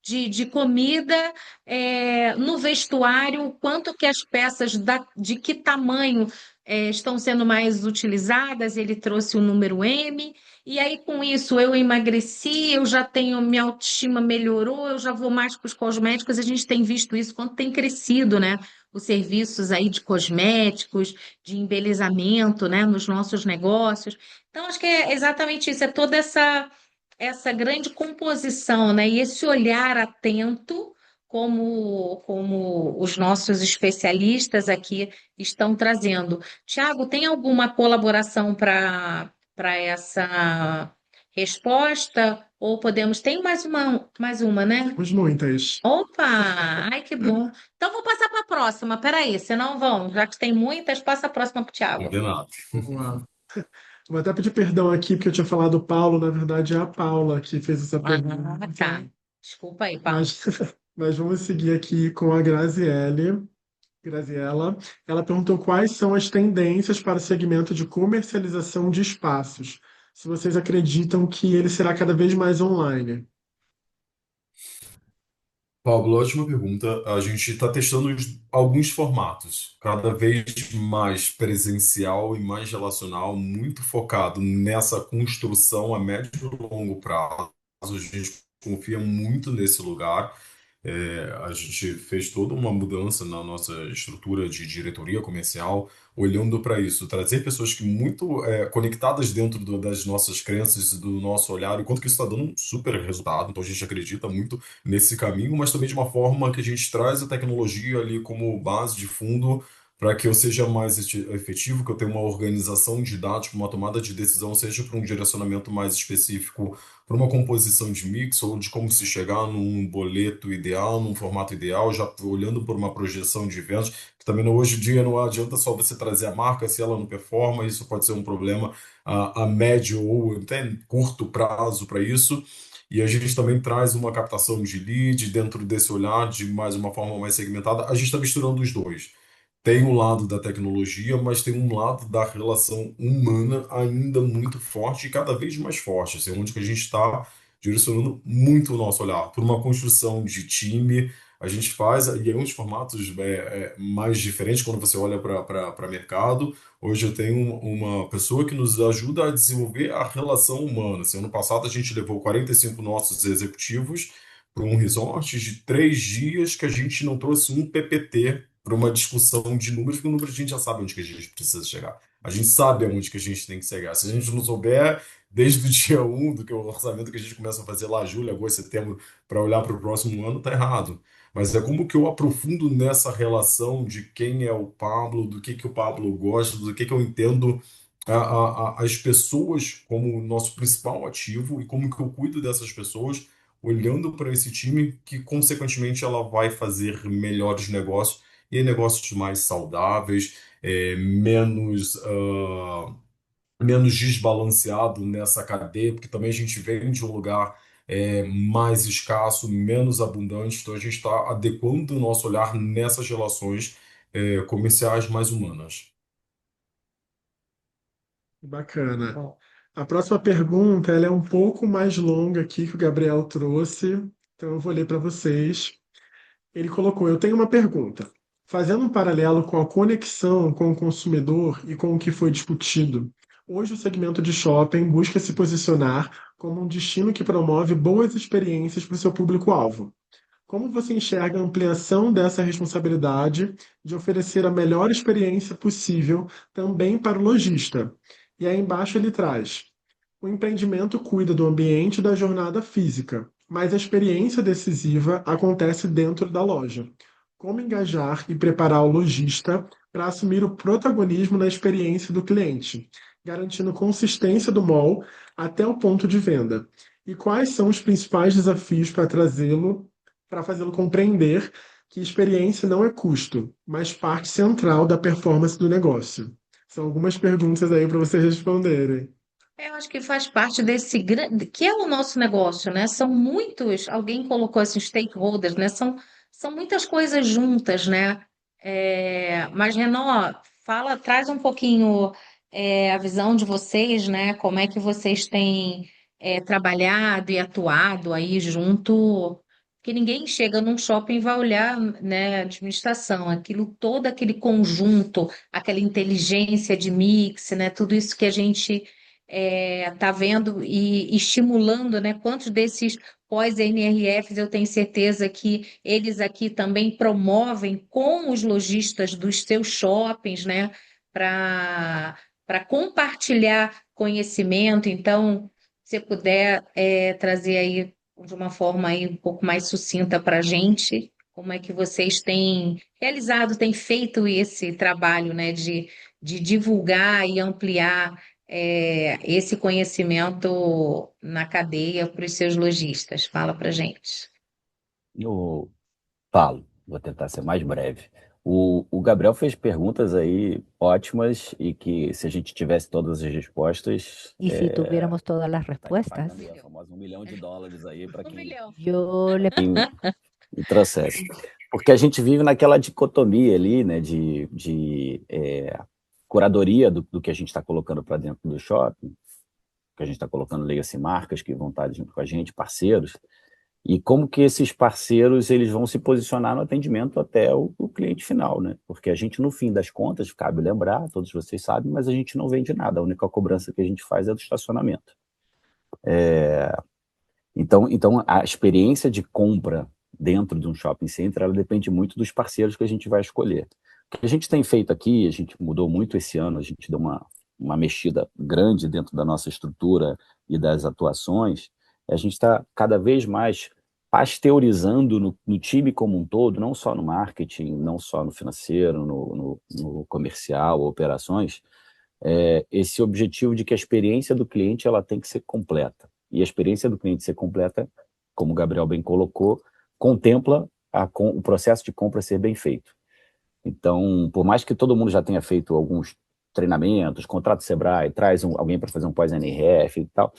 de comida, no vestuário, o quanto que as peças, de que tamanho estão sendo mais utilizadas, ele trouxe o número M, e aí, com isso, eu emagreci, eu já tenho, minha autoestima melhorou, eu já vou mais para os cosméticos. A gente tem visto isso, quanto tem crescido, né? Os serviços aí de cosméticos, de embelezamento, né? Nos nossos negócios. Então, acho que é exatamente isso, é toda essa grande composição, né? E esse olhar atento, como os nossos especialistas aqui estão trazendo. Tiago, tem alguma colaboração para essa resposta? Ou podemos. Tem mais uma, né? Temos muitas. Opa! Ai, que bom. Então vou passar para a próxima. Peraí, senão vão. Já que tem muitas, passa a próxima para o Tiago. Combinado. Vamos lá. Vou até pedir perdão aqui, porque eu tinha falado Paulo, na verdade é a Paula que fez essa pergunta. Ah, tá. Desculpa aí, Paulo. Mas, mas vamos seguir aqui com a Graziella. Ela perguntou quais são as tendências para o segmento de comercialização de espaços. Se vocês acreditam que ele será cada vez mais online. Pablo, ótima pergunta. A gente está testando alguns formatos, cada vez mais presencial e mais relacional, muito focado nessa construção a médio e longo prazo. A gente confia muito nesse lugar. A gente fez toda uma mudança na nossa estrutura de diretoria comercial, olhando para isso, trazer pessoas que muito conectadas dentro das nossas crenças e do nosso olhar, e quanto que isso está dando um super resultado. Então a gente acredita muito nesse caminho, mas também de uma forma que a gente traz a tecnologia ali como base de fundo para que eu seja mais efetivo, que eu tenha uma organização didática, uma tomada de decisão, seja para um direcionamento mais específico, para uma composição de mix, ou de como se chegar num boleto ideal, num formato ideal, já olhando por uma projeção de vendas, que também hoje em dia não adianta só você trazer a marca, se ela não performa, isso pode ser um problema a médio ou até curto prazo para isso. E a gente também traz uma captação de lead dentro desse olhar de mais uma forma mais segmentada. A gente está misturando os dois. Tem um lado da tecnologia, mas tem um lado da relação humana ainda muito forte e cada vez mais forte. Assim, onde que a gente está direcionando muito o nosso olhar. Por uma construção de time, a gente faz, e é um dos formatos mais diferentes quando você olha para mercado. Hoje eu tenho uma pessoa que nos ajuda a desenvolver a relação humana. Assim, ano passado a gente levou 45 nossos executivos para um resort de 3 dias que a gente não trouxe um PPT para uma discussão de números, porque o número a gente já sabe onde que a gente precisa chegar. A gente sabe aonde que a gente tem que chegar. Se a gente não souber, desde o dia 1, do que é o orçamento que a gente começa a fazer lá, julho, agosto, setembro, para olhar para o próximo ano, tá errado. mas é como que eu aprofundo nessa relação de quem é o Pablo, do que o Pablo gosta, do que eu entendo as pessoas como o nosso principal ativo e como que eu cuido dessas pessoas, olhando para esse time que, consequentemente, ela vai fazer melhores negócios e negócios mais saudáveis, menos desbalanceado nessa cadeia, porque também a gente vem de um lugar mais escasso, menos abundante, então a gente está adequando o nosso olhar nessas relações comerciais mais humanas. Bacana. Bom, a próxima pergunta, ela é um pouco mais longa aqui que o Gabriel trouxe, então eu vou ler para vocês. Ele colocou: eu tenho uma pergunta. Fazendo um paralelo com a conexão com o consumidor e com o que foi discutido, hoje o segmento de shopping busca se posicionar como um destino que promove boas experiências para o seu público-alvo. Como você enxerga a ampliação dessa responsabilidade de oferecer a melhor experiência possível também para o lojista? E aí embaixo ele traz: o empreendimento cuida do ambiente e da jornada física, mas a experiência decisiva acontece dentro da loja. Como engajar e preparar o lojista para assumir o protagonismo na experiência do cliente, garantindo consistência do mall até o ponto de venda? E quais são os principais desafios para fazê-lo compreender que experiência não é custo, mas parte central da performance do negócio? São algumas perguntas aí para vocês responderem. Eu acho que faz parte desse grande, que é o nosso negócio, né? São muitos, alguém colocou assim, stakeholders, né? São muitas coisas juntas, né? Mas, Renan, fala, traz um pouquinho a visão de vocês, né? Como é que vocês têm trabalhado e atuado aí junto, porque ninguém chega num shopping e vai olhar, né, a administração, aquilo, todo aquele conjunto, aquela inteligência de mix, né? Tudo isso que a gente tá vendo e estimulando, né? Quantos desses pós-NRFs eu tenho certeza que eles aqui também promovem com os lojistas dos seus shoppings, né? Para compartilhar conhecimento. Então, se puder trazer aí de uma forma aí um pouco mais sucinta para a gente, como é que vocês têm realizado, têm feito esse trabalho, né? De divulgar e ampliar esse conhecimento na cadeia para os seus lojistas? Fala para gente. Eu falo, vou tentar ser mais breve. O Gabriel fez perguntas aí ótimas e que, se a gente tivesse todas as respostas, Y si tuviéramos todas las estaria respuestas, pagando aí a famosa $1 milhão aí para quem milhão. yo le me trouxesse. Porque a gente vive naquela dicotomia ali, né, curadoria do que a gente está colocando para dentro do shopping, que a gente está colocando, leia-se, marcas que vão estar junto com a gente, parceiros, e como que esses parceiros eles vão se posicionar no atendimento até o cliente final, né? Porque a gente, no fim das contas, cabe lembrar, todos vocês sabem, mas a gente não vende nada, a única cobrança que a gente faz é do estacionamento. Então a experiência de compra dentro de um shopping center, ela depende muito dos parceiros que a gente vai escolher. O que a gente tem feito aqui, a gente mudou muito esse ano, a gente deu uma mexida grande dentro da nossa estrutura e das atuações, a gente está cada vez mais pasteurizando no time como um todo, não só no marketing, não só no financeiro, no comercial, operações, esse objetivo de que a experiência do cliente ela tem que ser completa. E a experiência do cliente ser completa, como o Gabriel bem colocou, contempla o processo de compra ser bem feito. Então, por mais que todo mundo já tenha feito alguns treinamentos, contrato Sebrae, traz alguém para fazer um pós-NRF e tal,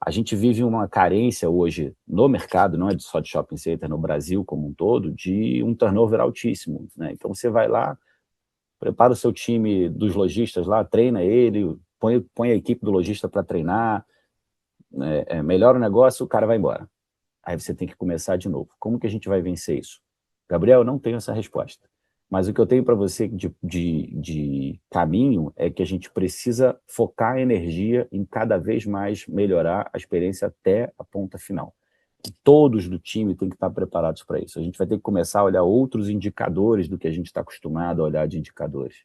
a gente vive uma carência hoje no mercado, não é só de shopping center, no Brasil como um todo, de um turnover altíssimo, né? Então, você vai lá, prepara o seu time dos lojistas lá, treina ele, põe a equipe do lojista para treinar, melhora o negócio, o cara vai embora. Aí você tem que começar de novo. Como que a gente vai vencer isso? Gabriel, eu não tenho essa resposta. Mas o que eu tenho para você de caminho é que a gente precisa focar a energia em cada vez mais melhorar a experiência até a ponta final. E todos do time têm que estar preparados para isso. A gente vai ter que começar a olhar outros indicadores do que a gente está acostumado a olhar de indicadores.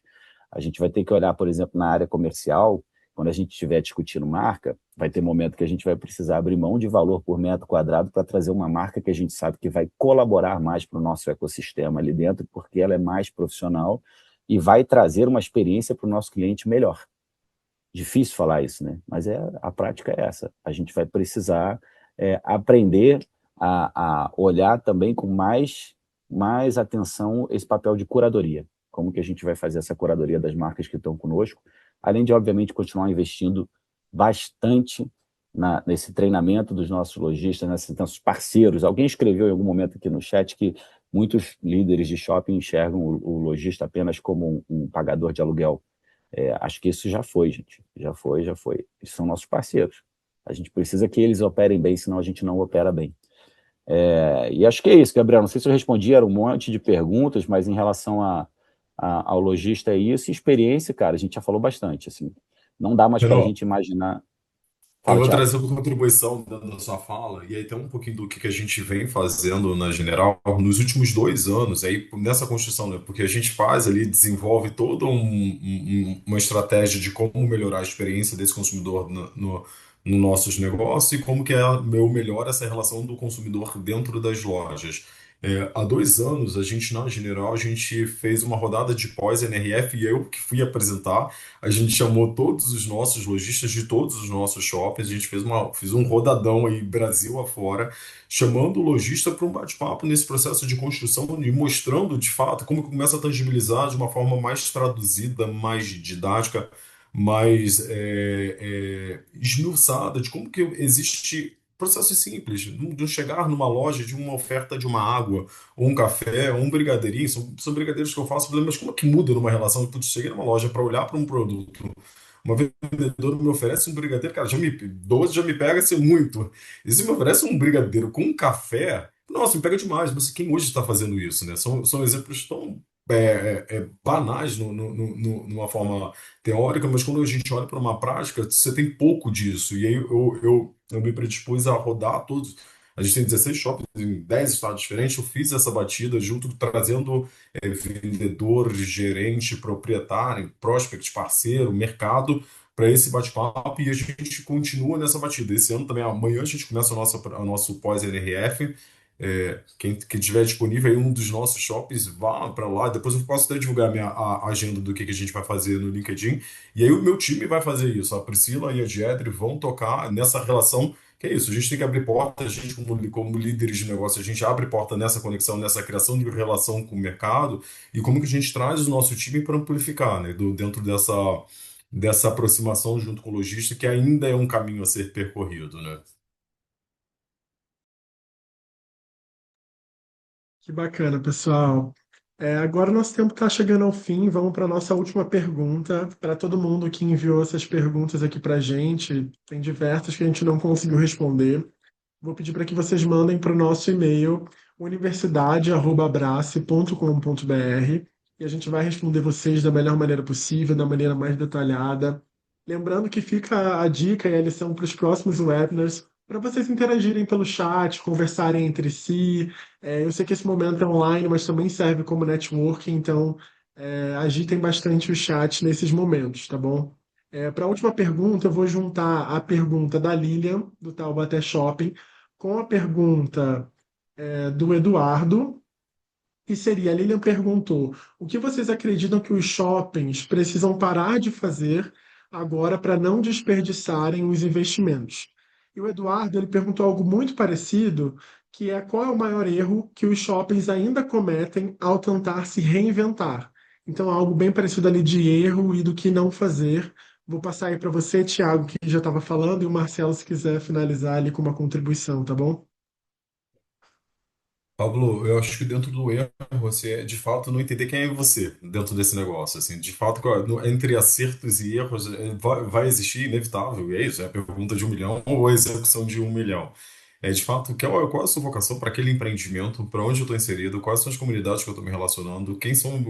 A gente vai ter que olhar, por exemplo, na área comercial, quando a gente estiver discutindo marca, vai ter momento que a gente vai precisar abrir mão de valor por metro quadrado para trazer uma marca que a gente sabe que vai colaborar mais para o nosso ecossistema ali dentro, porque ela é mais profissional e vai trazer uma experiência para o nosso cliente melhor. Difícil falar isso, né? Mas a prática é essa. A gente vai precisar aprender a olhar também com mais atenção esse papel de curadoria. Como que a gente vai fazer essa curadoria das marcas que estão conosco, além de, obviamente, continuar investindo bastante nesse treinamento dos nossos lojistas, nesses nossos parceiros. Alguém escreveu em algum momento aqui no chat que muitos líderes de shopping enxergam o lojista apenas como um pagador de aluguel. Acho que isso já foi, gente. Já foi. Eles são nossos parceiros. A gente precisa que eles operem bem, senão a gente não opera bem. E acho que é isso, Gabriel. Não sei se eu respondi, era um monte de perguntas, mas em relação ao lojista é isso. E experiência, cara, a gente já falou bastante. Assim, não dá mais para a Renan, gente imaginar. eu Fala, vou Thiago. trazer uma contribuição dentro da sua fala, e aí tem um pouquinho do que a gente vem fazendo na General nos últimos 2 anos, aí nessa construção, né? Porque a gente faz ali, desenvolve toda uma estratégia de como melhorar a experiência desse consumidor no nossos negócios e como que eu melhoro essa relação do consumidor dentro das lojas. Há 2 anos, a gente, na General, a gente fez uma rodada de pós-NRF e eu que fui apresentar. A gente chamou todos os nossos lojistas de todos os nossos shoppings, a gente fez um rodadão aí Brasil afora, chamando o lojista para um bate-papo nesse processo de construção e mostrando de fato como que começa a tangibilizar de uma forma mais traduzida, mais didática, mais esmiuçada, de como que existe processos simples, de eu chegar numa loja de uma oferta de uma água, ou um café, ou um brigadeirinho, são brigadeiros que eu faço, mas como é que muda numa relação? Putz, cheguei numa loja para olhar para um produto, uma vendedora me oferece um brigadeiro, cara, 12 já me pega assim muito. E se me oferece um brigadeiro com um café, nossa, me pega demais. Mas quem hoje está fazendo isso, né? São exemplos tão banais numa forma teórica, mas quando a gente olha para uma prática, você tem pouco disso. E aí eu me predispus a rodar todos. A gente tem 16 shoppings em 10 estados diferentes. Eu fiz essa batida junto, trazendo vendedor, gerente, proprietário, prospect, parceiro, mercado para esse bate-papo e a gente continua nessa batida. Esse ano também, amanhã a gente começa o nosso pós-NRF. Quem que tiver disponível aí um dos nossos shoppings, vá para lá. Depois eu posso até divulgar a agenda do que a gente vai fazer no LinkedIn. E aí o meu time vai fazer isso. A Priscila e a Gedri vão tocar nessa relação. Que é isso, a gente tem que abrir porta, a gente como líderes de negócio, a gente abre porta nessa conexão, nessa criação de relação com o mercado e como que a gente traz o nosso time para amplificar, né, dentro dessa aproximação junto com o lojista, que ainda é um caminho a ser percorrido, né? Que bacana, pessoal. Agora nosso tempo está chegando ao fim. Vamos para a nossa última pergunta. Para todo mundo que enviou essas perguntas aqui para a gente, tem diversas que a gente não conseguiu responder. Vou pedir para que vocês mandem para o nosso e-mail universidade@abrace.com.br e a gente vai responder vocês da melhor maneira possível, da maneira mais detalhada. Lembrando que fica a dica e a lição para os próximos webinars, para vocês interagirem pelo chat, conversarem entre si. Eu sei que esse momento é online, mas também serve como networking, então agitem bastante o chat nesses momentos, tá bom? Para a última pergunta, eu vou juntar a pergunta da Lilian, do Taubaté Shopping, com a pergunta do Eduardo, que seria, a Lilian perguntou, o que vocês acreditam que os shoppings precisam parar de fazer agora para não desperdiçarem os investimentos? E o Eduardo, ele perguntou algo muito parecido, que é qual é o maior erro que os shoppings ainda cometem ao tentar se reinventar? Então, algo bem parecido ali de erro e do que não fazer. Vou passar aí para você, Thiago, que já estava falando, e o Marcelo, se quiser finalizar ali com uma contribuição, tá bom? Pablo, eu acho que dentro do erro você é de fato não entender quem é você dentro desse negócio, assim, de fato entre acertos e erros vai existir inevitável, e é isso, é a pergunta de 1 milhão ou a execução de 1 milhão. De fato, qual é a sua vocação para aquele empreendimento, para onde eu estou inserido, quais são as comunidades que eu estou me relacionando,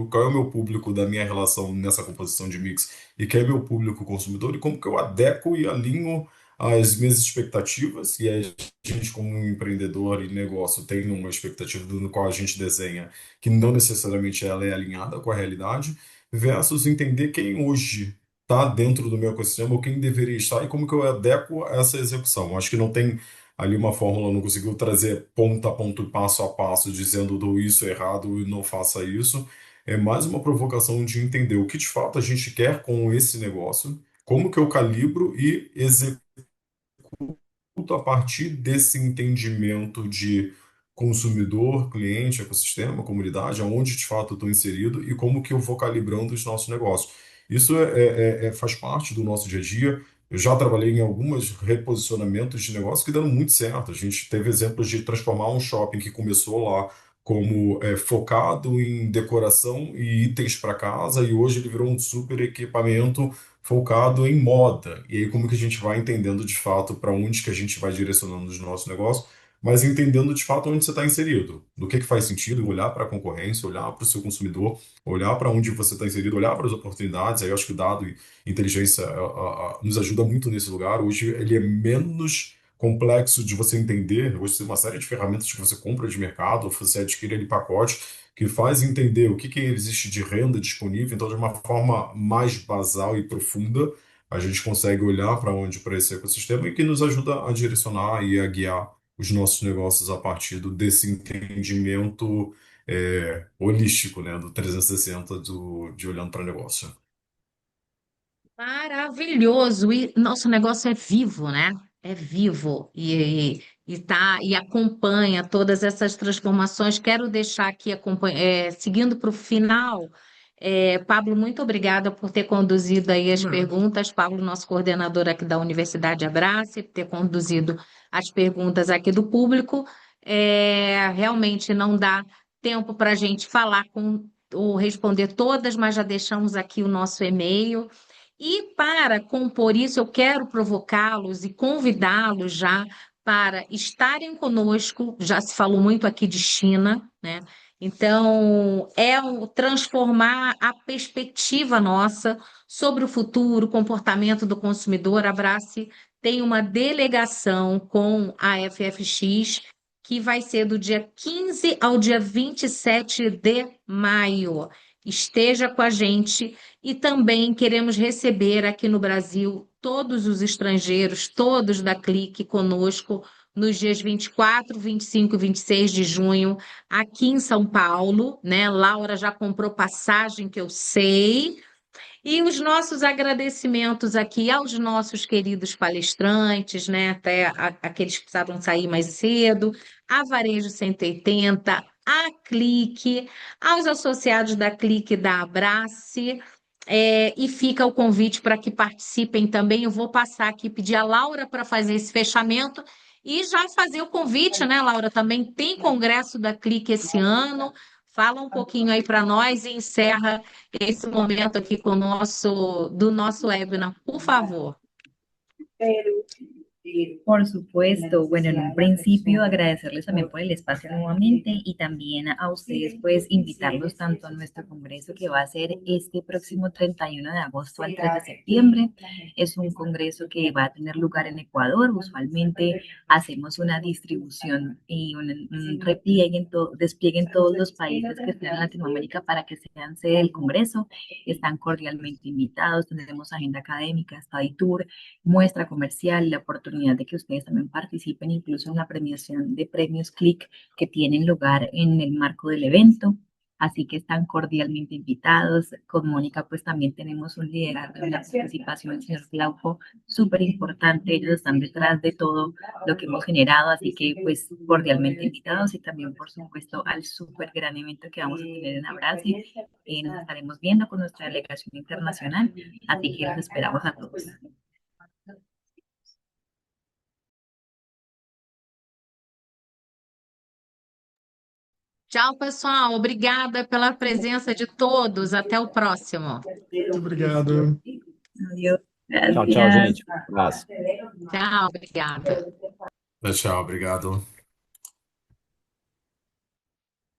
qual é o meu público da minha relação nessa composição de mix e quem é meu público consumidor e como que eu adequo e alinho as minhas expectativas e a gente, como um empreendedor e negócio, tem uma expectativa no qual a gente desenha que não necessariamente ela é alinhada com a realidade, versus entender quem hoje está dentro do meu ecossistema ou quem deveria estar e como que eu adequo essa execução. Acho que não tem ali uma fórmula, não conseguiu trazer ponto a ponto, passo a passo, dizendo dou isso errado e não faça isso. É mais uma provocação de entender o que de fato a gente quer com esse negócio, como que eu calibro e executo a partir desse entendimento de consumidor, cliente, ecossistema, comunidade, aonde de fato eu estou inserido e como que eu vou calibrando os nossos negócios. Isso faz parte do nosso dia a dia. Eu já trabalhei em alguns reposicionamentos de negócio que deram muito certo. A gente teve exemplos de transformar um shopping que começou lá como focado em decoração e itens para casa e hoje ele virou um super equipamento focado em moda. E aí como que a gente vai entendendo de fato para onde que a gente vai direcionando os nossos negócios, mas entendendo de fato onde você está inserido, do que faz sentido, olhar para a concorrência, olhar para o seu consumidor, olhar para onde você está inserido, olhar para as oportunidades. Aí eu acho que o dado e inteligência nos ajuda muito nesse lugar. Hoje ele é menos complexo de você entender. Hoje tem uma série de ferramentas que você compra de mercado, ou você adquire ele pacote, que faz entender o que existe de renda disponível. Então, de uma forma mais basal e profunda, a gente consegue olhar para onde, para esse ecossistema e que nos ajuda a direcionar e a guiar os nossos negócios a partir desse entendimento holístico, né, do 360 de olhando para negócio. Maravilhoso! E nosso negócio é vivo, né? É vivo e acompanha todas essas transformações. Quero deixar aqui seguindo para o final. Pablo, muito obrigada por ter conduzido aí as perguntas. Pablo, nosso coordenador aqui da Universidade Abrace, por ter conduzido as perguntas aqui do público. Realmente não dá tempo para a gente falar ou responder todas, mas já deixamos aqui o nosso e-mail. E para compor isso, eu quero provocá-los e convidá-los já para estarem conosco. Já se falou muito aqui de China, né? Então, transformar a perspectiva nossa sobre o futuro, o comportamento do consumidor. A Abrace tem uma delegação com a FFX que vai ser do dia 15 ao dia 27 de maio. Esteja com a gente. E também queremos receber aqui no Brasil todos os estrangeiros, todos da Clique conosco, nos dias 24, 25 e 26 de junho, aqui em São Paulo, né? Laura já comprou passagem, que eu sei. E os nossos agradecimentos aqui aos nossos queridos palestrantes, né? Até aqueles que precisavam sair mais cedo, a Varejo 180, a Clique, aos associados da Clique e da Abrace. E fica o convite para que participem também. Eu vou passar aqui, pedir a Laura para fazer esse fechamento e já fazer o convite, né, Laura? Também tem congresso da Clique esse ano. Fala um pouquinho aí para nós e encerra esse momento aqui do nosso webinar, por favor. Por supuesto, bueno, en un principio agradecerles también por el espacio nuevamente y también a ustedes pues invitarlos tanto a nuestro congreso que va a ser este próximo 31 de agosto al 3 de septiembre. Es un congreso que va a tener lugar en Ecuador. Usualmente hacemos una distribución y un despliegue en todos los países que estén en Latinoamérica para que sean sede del congreso. Están cordialmente invitados, tendremos agenda académica, study tour, muestra comercial, la oportunidad de que ustedes también participen incluso en la premiación de premios Click que tienen lugar en el marco del evento. Así que están cordialmente invitados. Con Mónica pues también tenemos un liderazgo en la participación del señor Glauco súper importante. Ellos están detrás de todo lo que hemos generado, así que pues cordialmente invitados y también por supuesto al súper gran evento que vamos a tener en Abrace. Nos estaremos viendo con nuestra delegación internacional, así que los esperamos a todos. Tchau, pessoal. Obrigada pela presença de todos. Até o próximo. Muito obrigado. Adiós. Tchau, tchau, gente. Um abraço. Tchau, obrigada. Tchau, obrigado.